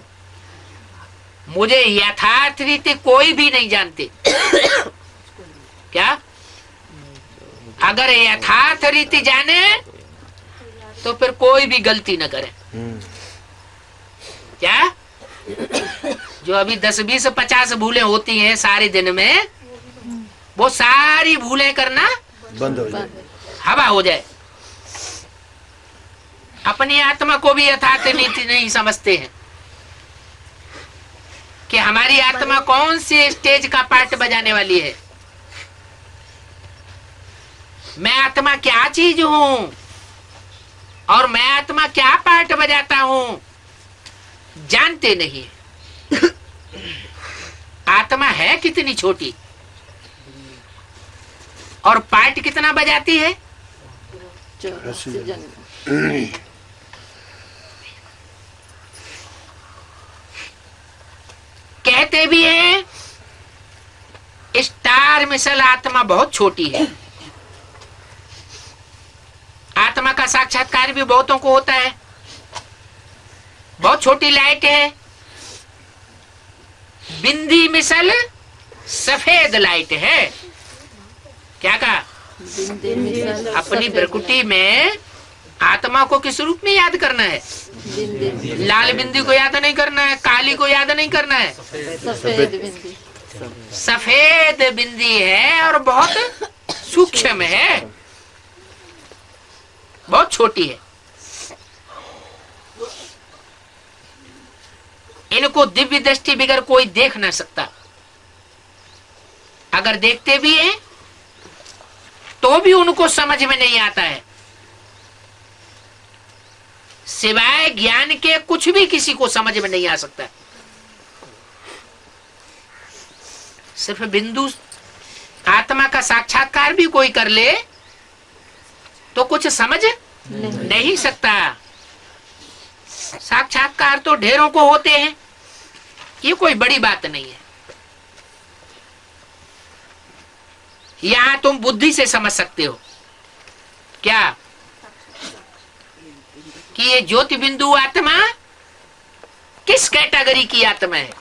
मुझे यथार्थ रीति कोई भी नहीं जानते। क्या? अगर यथार्थ रीति जाने तो फिर कोई भी गलती न करे। क्या? जो अभी 10, 20, 50 भूलें होती हैं सारे दिन में, वो सारी भूलें करना बंद हो जाए, हवा हो जाए। अपनी आत्मा को भी यथार्थ नीति नहीं समझते हैं कि हमारी आत्मा कौन सी स्टेज का पार्ट बजाने वाली है। मैं आत्मा क्या चीज हूं और मैं आत्मा क्या पार्ट बजाता हूं जानते नहीं। आत्मा है कितनी छोटी और पार्ट कितना बजाती है। देखते भी हैं स्टार मिसल आत्मा बहुत छोटी है। आत्मा का साक्षात्कार भी बहुतों को होता है, बहुत छोटी लाइट है। बिंदी मिसल सफेद लाइट है। क्या कहा? अपनी प्रकृति में आत्मा को किस रूप में याद करना है? लाल बिंदी को याद नहीं करना है, काली को याद नहीं करना है, सफेद बिंदी। सफेद बिंदी है और बहुत सूक्ष्म है, बहुत छोटी है। इनको दिव्य दृष्टि बगैर कोई देख ना सकता। अगर देखते भी हैं तो भी उनको समझ में नहीं आता है। सिवाय ज्ञान के कुछ भी किसी को समझ में नहीं आ सकता। सिर्फ बिंदु आत्मा का साक्षात्कार भी कोई कर ले तो कुछ समझ नहीं सकता। साक्षात्कार तो ढेरों को होते हैं, ये कोई बड़ी बात नहीं है। यहां तुम बुद्धि से समझ सकते हो क्या कि ये ज्योति बिंदु आत्मा किस कैटेगरी की आत्मा है,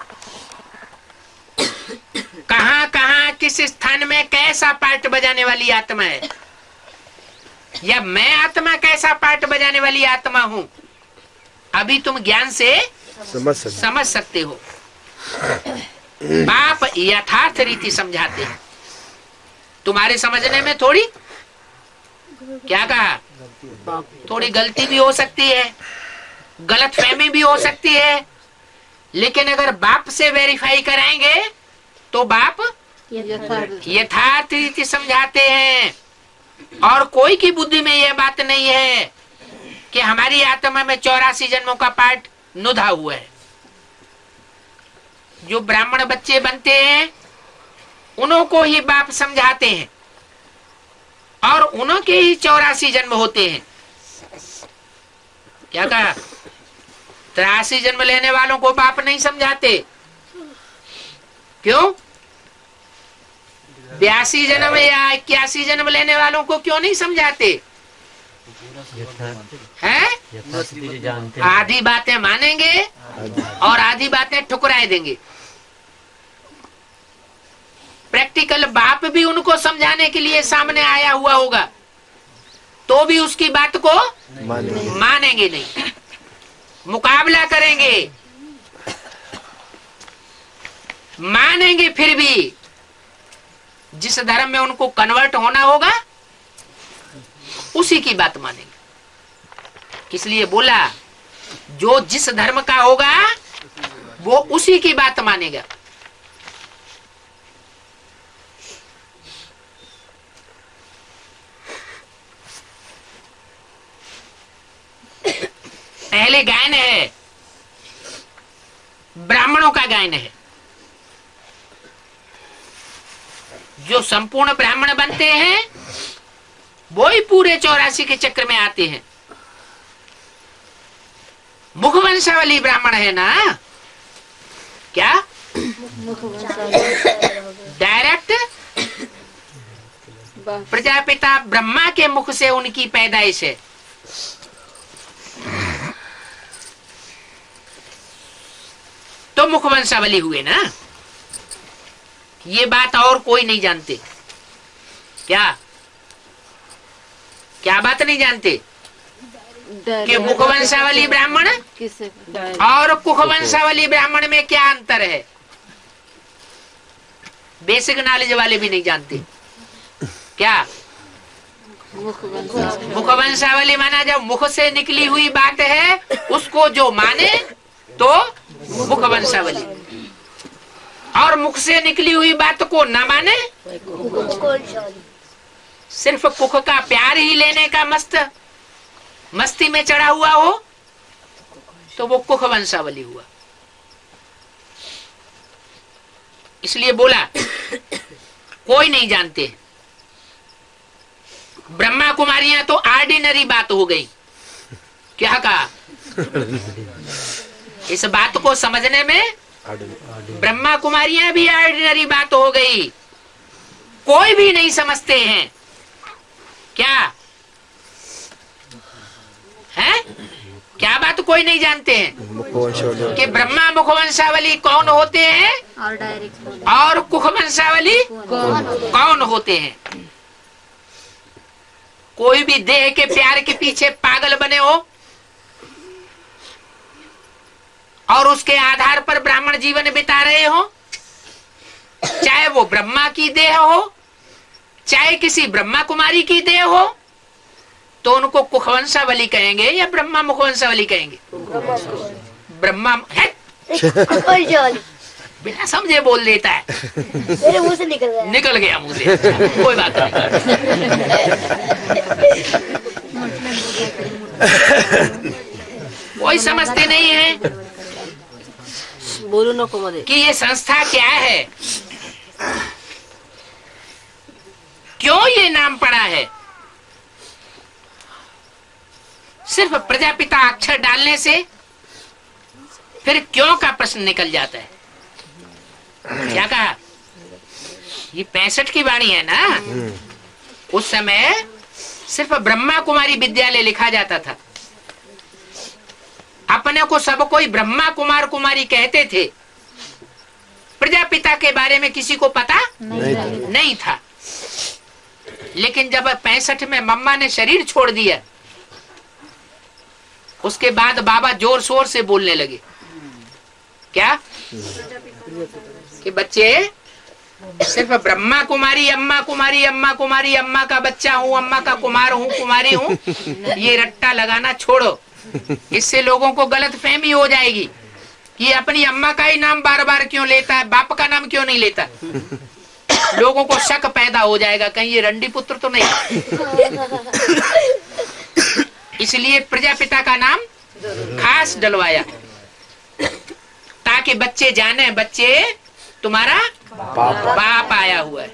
कहां कहां किस स्थान में कैसा पार्ट बजाने वाली आत्मा है, या मैं आत्मा कैसा पार्ट बजाने वाली आत्मा हूं। अभी तुम ज्ञान से समझ सकते हो। बाप यथार्थ रीति समझाते हैं। तुम्हारे समझने में थोड़ी क्या कहा, थोड़ी गलती भी हो सकती है, गलत फहमी भी हो सकती है, लेकिन अगर बाप से वेरीफाई कराएंगे तो बाप यथार्थ रीति समझाते हैं। और कोई की बुद्धि में यह बात नहीं है कि हमारी आत्मा में 84 जन्मों का पार्ट नुधा हुआ है। जो ब्राह्मण बच्चे बनते हैं उन्हों को ही बाप समझाते हैं और उन्हों के ही 84 जन्म होते हैं। क्या कहा? 83 जन्म लेने वालों को बाप नहीं समझाते। क्यों? 82 जन्म या 81 जन्म लेने वालों को क्यों नहीं समझाते हैं? आधी बातें मानेंगे और आधी बातें ठुकराए देंगे। प्रैक्टिकल बाप भी उनको समझाने के लिए सामने आया हुआ होगा तो भी उसकी बात को मानेंगे नहीं, मुकाबला करेंगे। मानेंगे फिर भी जिस धर्म में उनको कन्वर्ट होना होगा उसी की बात मानेंगे। इसलिए बोला जो जिस धर्म का होगा वो उसी की बात मानेगा। पहले गायन है, ब्राह्मणों का गायन है। जो संपूर्ण ब्राह्मण बनते हैं वो ही पूरे 84 के चक्र में आते हैं। मुखवंशावली ब्राह्मण है ना, क्या डायरेक्ट प्रजापिता ब्रह्मा के मुख से उनकी पैदाइश है। तो मुखवंशावली हुए ना। ये बात और कोई नहीं जानते। क्या क्या बात नहीं जानते कि मुखवंशावली ब्राह्मण और कुखवंशावली ब्राह्मण में क्या अंतर है? बेसिक नॉलेज वाले भी नहीं जानते। क्या मुखवंशावली माना जब मुख से निकली हुई बात है उसको जो माने तो मुखवंशावली, और मुख से निकली हुई बात को न माने, सिर्फ कुख का प्यार ही लेने का मस्ती में चढ़ा हुआ हो तो वो कुख वंशावली हुआ। इसलिए बोला कोई नहीं जानते। ब्रह्मा कुमारियां तो ऑर्डिनरी बात हो गई। क्या कहा? इस बात को समझने में ब्रह्मा कुमारियां भी ऑर्डिनरी बात हो गई, कोई भी नहीं समझते हैं। क्या है? क्या बात कोई नहीं जानते हैं कि ब्रह्मा मुखवंशावली कौन होते हैं और डायरेक्ट और कुखवंशावली कौन होते हैं। कोई भी देह के प्यार के पीछे पागल बने हो और उसके आधार पर ब्राह्मण जीवन बिता रहे हो, चाहे वो ब्रह्मा की देह हो चाहे किसी ब्रह्मा कुमारी की देह हो, तो उनको कुखवंशावली कहेंगे या ब्रह्मा मुखवंशावली कहेंगे? ब्रह्मा है, बिना समझे बोल देता है, मेरे मुंह से निकल गया मुंह से, कोई बात नहीं। कोई समझते नहीं है बोलो न कुमारी कि ये संस्था क्या है, क्यों ये नाम पड़ा है। सिर्फ प्रजापिता अक्षर डालने से फिर क्यों का प्रश्न निकल जाता है। क्या कहा? ये 65 की वाणी है ना। उस समय सिर्फ ब्रह्मा कुमारी विद्यालय लिखा जाता था, अपने को सब कोई ब्रह्मा कुमार कुमारी कहते थे, प्रजापिता के बारे में किसी को पता नहीं था। लेकिन जब 65 में मम्मा ने शरीर छोड़ दिया, उसके बाद बाबा जोर शोर से बोलने लगे। क्या? कि बच्चे सिर्फ ब्रह्मा कुमारी अम्मा कुमारी अम्मा कुमारी अम्मा का बच्चा हूँ, अम्मा का कुमार हूँ, कुमारी हूँ, ये रट्टा लगाना छोड़ो। इससे लोगों को गलत फहमी हो जाएगी कि अपनी अम्मा का ही नाम बार बार क्यों लेता है, बाप का नाम क्यों नहीं लेता। लोगों को शक पैदा हो जाएगा कहीं ये रंडी पुत्र तो नहीं। इसलिए प्रजापिता का नाम खास डलवाया ताकि बच्चे जाने बच्चे तुम्हारा बाप आया हुआ है।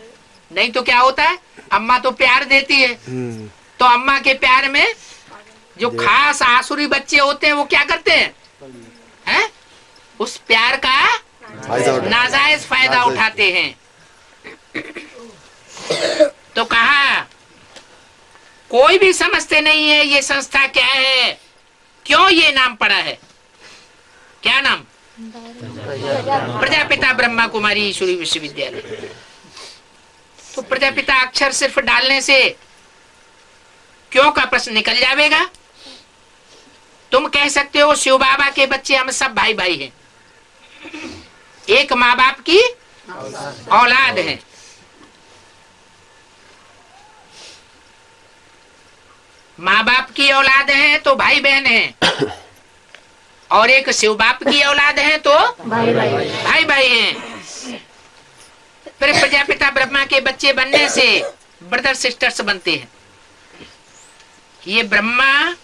नहीं तो क्या होता है, अम्मा तो प्यार देती है, तो अम्मा के प्यार में जो खास आसुरी बच्चे होते हैं वो क्या करते हैं? उस प्यार का नाजायज फायदा उठाते हैं। तो कहा कोई भी समझते नहीं है ये संस्था क्या है, क्यों ये नाम पड़ा है। क्या नाम? प्रजापिता ब्रह्मा कुमारी ईश्वरी विश्वविद्यालय। तो प्रजापिता अक्षर सिर्फ डालने से क्यों का प्रश्न निकल जाएगा। तुम कह सकते हो शिव बाबा के बच्चे हम सब भाई भाई हैं, एक माँ बाप की औलाद है। माँ बाप की औलाद है तो भाई बहन है, और एक शिव बाप की औलाद है तो भाई भाई हैं। फिर प्रजापिता ब्रह्मा के बच्चे बनने से ब्रदर सिस्टर्स बनते हैं। ये ब्रह्मा,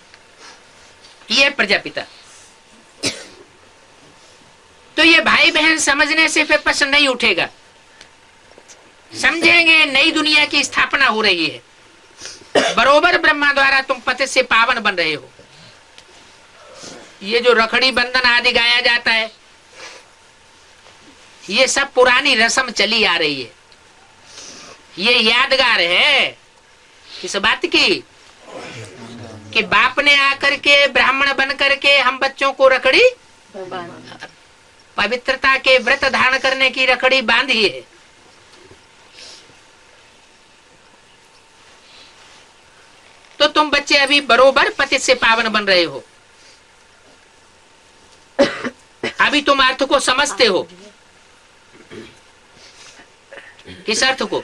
ये प्रजापिता। तो ये भाई बहन समझने से फिर प्रश्न नहीं उठेगा। समझेंगे नई दुनिया की स्थापना हो रही है, बरोबर ब्रह्मा द्वारा तुम पति से पावन बन रहे हो। ये जो रखड़ी बंधन आदि गाया जाता है, ये सब पुरानी रस्म चली आ रही है। ये यादगार है किस बात की कि बाप ने आकर के ब्राह्मण बन करके हम बच्चों को रखड़ी, पवित्रता के व्रत धारण करने की रखड़ी बांधी है। तो तुम बच्चे अभी बरोबर पति से पावन बन रहे हो। अभी तुम अर्थ को समझते हो। किस अर्थ को?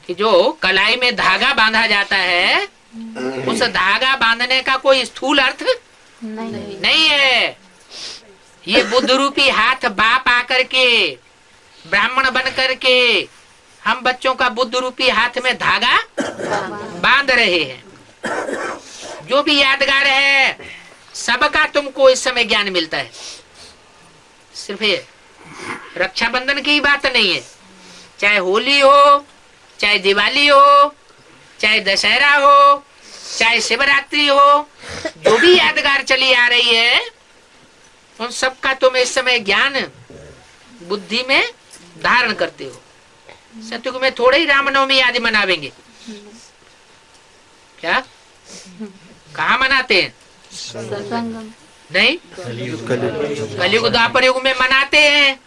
कि जो कलाई में धागा बांधा जाता है, उस धागा बांधने का कोई स्थूल अर्थ नहीं है। ये बुद्ध रूपी हाथ बाप आकर के ब्राह्मण बन करके हम बच्चों का बुद्ध रूपी हाथ में धागा बांध रहे हैं। जो भी यादगार है सबका तुमको इस समय ज्ञान मिलता है। सिर्फ ये रक्षाबंधन की बात नहीं है, चाहे होली हो, चाहे दिवाली हो, चाहे दशहरा हो, चाहे शिवरात्रि हो, जो भी यादगार चली आ रही है उन सब का तुम इस समय ज्ञान बुद्धि में धारण करते हो। सतयुग में थोड़े ही रामनवमी आदि मनावेंगे क्या? कहाँ मनाते हैं? नहीं, कलयुग द्वापर युग में मनाते हैं?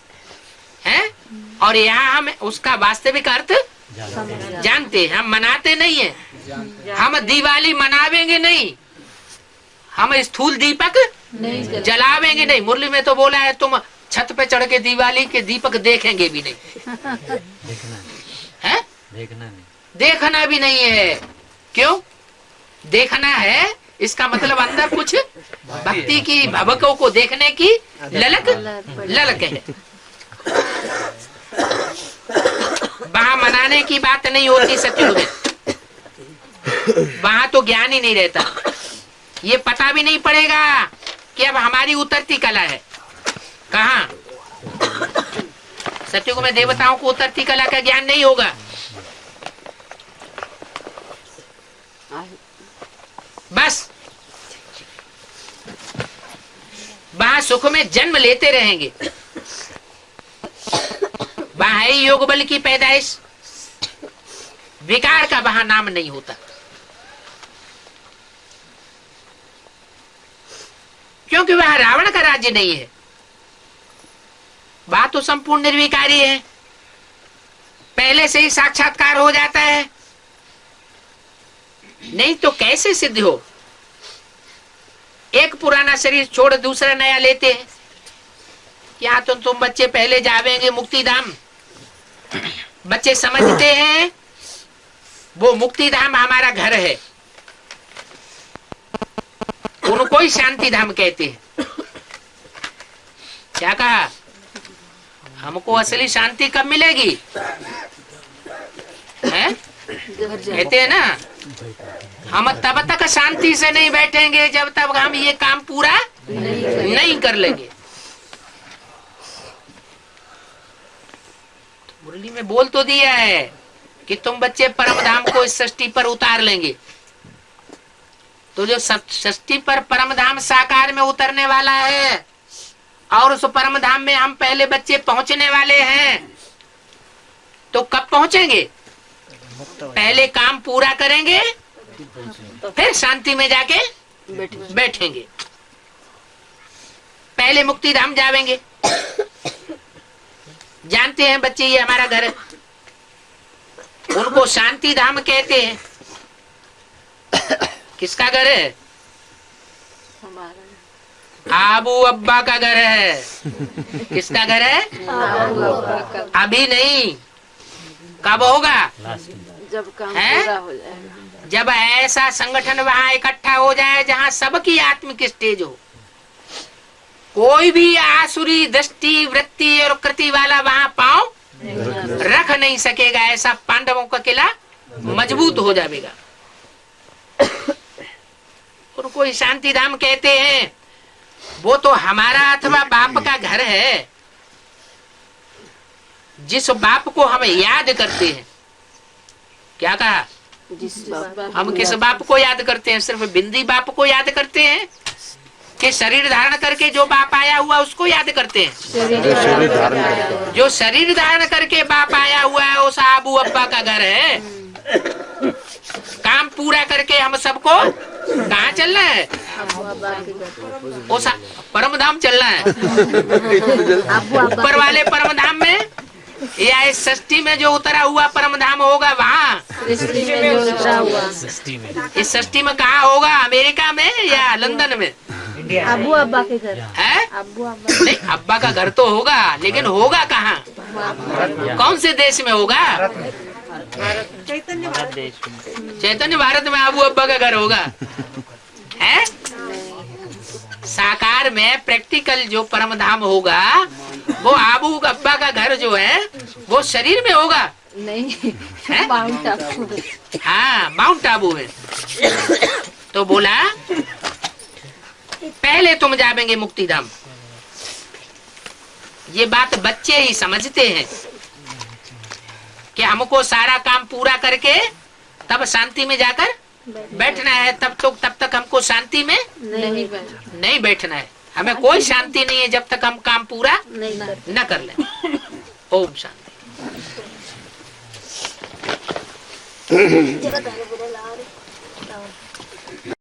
और यहाँ हम उसका वास्तविक अर्थ जानते हैं। हम मनाते नहीं है। हम दिवाली मनावेंगे नहीं, हम स्थूल दीपक जलावेंगे नहीं। मुरली में तो बोला है तुम छत पे चढ़ के दिवाली के दीपक देखेंगे भी नहीं है? देखना भी नहीं है। क्यों देखना है? इसका मतलब अंदर कुछ भक्ति की भवकों को देखने की ललक है। वहाँ मनाने की बात नहीं होती सतयुग में। वहाँ तो ज्ञान ही नहीं रहता। ये पता भी नहीं पड़ेगा कि अब हमारी उतरती कला है। कहाँ? सतयुग में देवताओं को उतरती कला का ज्ञान नहीं होगा। बस वहाँ सुख में जन्म लेते रहेंगे। वहाँ है योग बल की पैदाइश, विकार का वहाँ नाम नहीं होता। क्योंकि वह रावण का राज्य नहीं है। बात तो संपूर्ण निर्विकारी है, पहले से ही साक्षात्कार हो जाता है। नहीं तो कैसे सिद्ध हो? एक पुराना शरीर छोड़ दूसरा नया लेते हैं। यहाँ तो तुम बच्चे पहले जावेंगे मुक्ति धाम। बच्चे समझते हैं वो मुक्ति धाम हमारा घर है, उनको ही शांति धाम कहते हैं। क्या कहा? हमको असली शांति कब मिलेगी? है? कहते हैं ना, हम तब तक शांति से नहीं बैठेंगे जब तक हम ये काम पूरा नहीं कर लेंगे। मुरली में बोल तो दिया है कि तुम बच्चे परम धाम को इस सृष्टि पर उतार लेंगे। तो जो सृष्टि पर परम धाम साकार में उतरने वाला है और उस परम धाम में हम पहले बच्चे पहुंचने वाले हैं, तो कब पहुंचेंगे? पहले काम पूरा करेंगे, फिर शांति में जाके बैठेंगे। पहले मुक्ति धाम जावेंगे। जानते हैं बच्चे ये हमारा घर है, उनको शांति धाम कहते हैं। किसका घर है? आबू अब्बा का घर है। किसका घर है? अभी नहीं, कब होगा? जब काम है? पूरा हो जाएगा। जब ऐसा संगठन वहाँ इकट्ठा हो जाए जहाँ सबकी आत्मिक स्टेज हो। कोई भी आसुरी दृष्टि वृत्ति और कृति वाला वहाँ पांव रख नहीं सकेगा। ऐसा पांडवों का किला मजबूत हो जाएगा। उनको ही शांति धाम कहते हैं। वो तो हमारा अथवा बाप का घर है, जिस बाप को हम याद करते हैं। क्या कहा? हम किस बाप को याद करते हैं? सिर्फ बिंदी बाप को याद करते हैं कि शरीर धारण करके जो बाप आया हुआ उसको याद करते हैं? जो शरीर धारण करके बाप आया हुआ है उस आबू अब्बा का घर है। काम पूरा करके हम सबको कहाँ चलना है? उस परम धाम चलना है। ऊपर वाले परम धाम में या इस सृष्टि में जो उतरा हुआ परम धाम होगा वहाँ? इस सृष्टि में कहाँ होगा? अमेरिका में या लंदन में? अब्बू अब्बा के घर है? अब्बू अब्बा नहीं, अब्बा का घर तो होगा, लेकिन होगा कहाँ? कौन से देश में होगा? चैतन्य भारत में आबू अब्बा का घर होगा। है? साकार में प्रैक्टिकल जो परम धाम होगा वो आबू अब्बा का घर जो है वो शरीर में होगा। नहीं, है? माउंट आबू। हाँ, माउंट आबू में। तो बोला पहले तुम जावेंगे मुक्ति धाम। ये बात बच्चे ही समझते हैं कि हमको सारा काम पूरा करके तब शांति में जाकर बैठना है। तब तक हमको शांति में नहीं बैठना है। हमें कोई शांति नहीं है जब तक हम काम पूरा नहीं न कर लें। ओम शांति।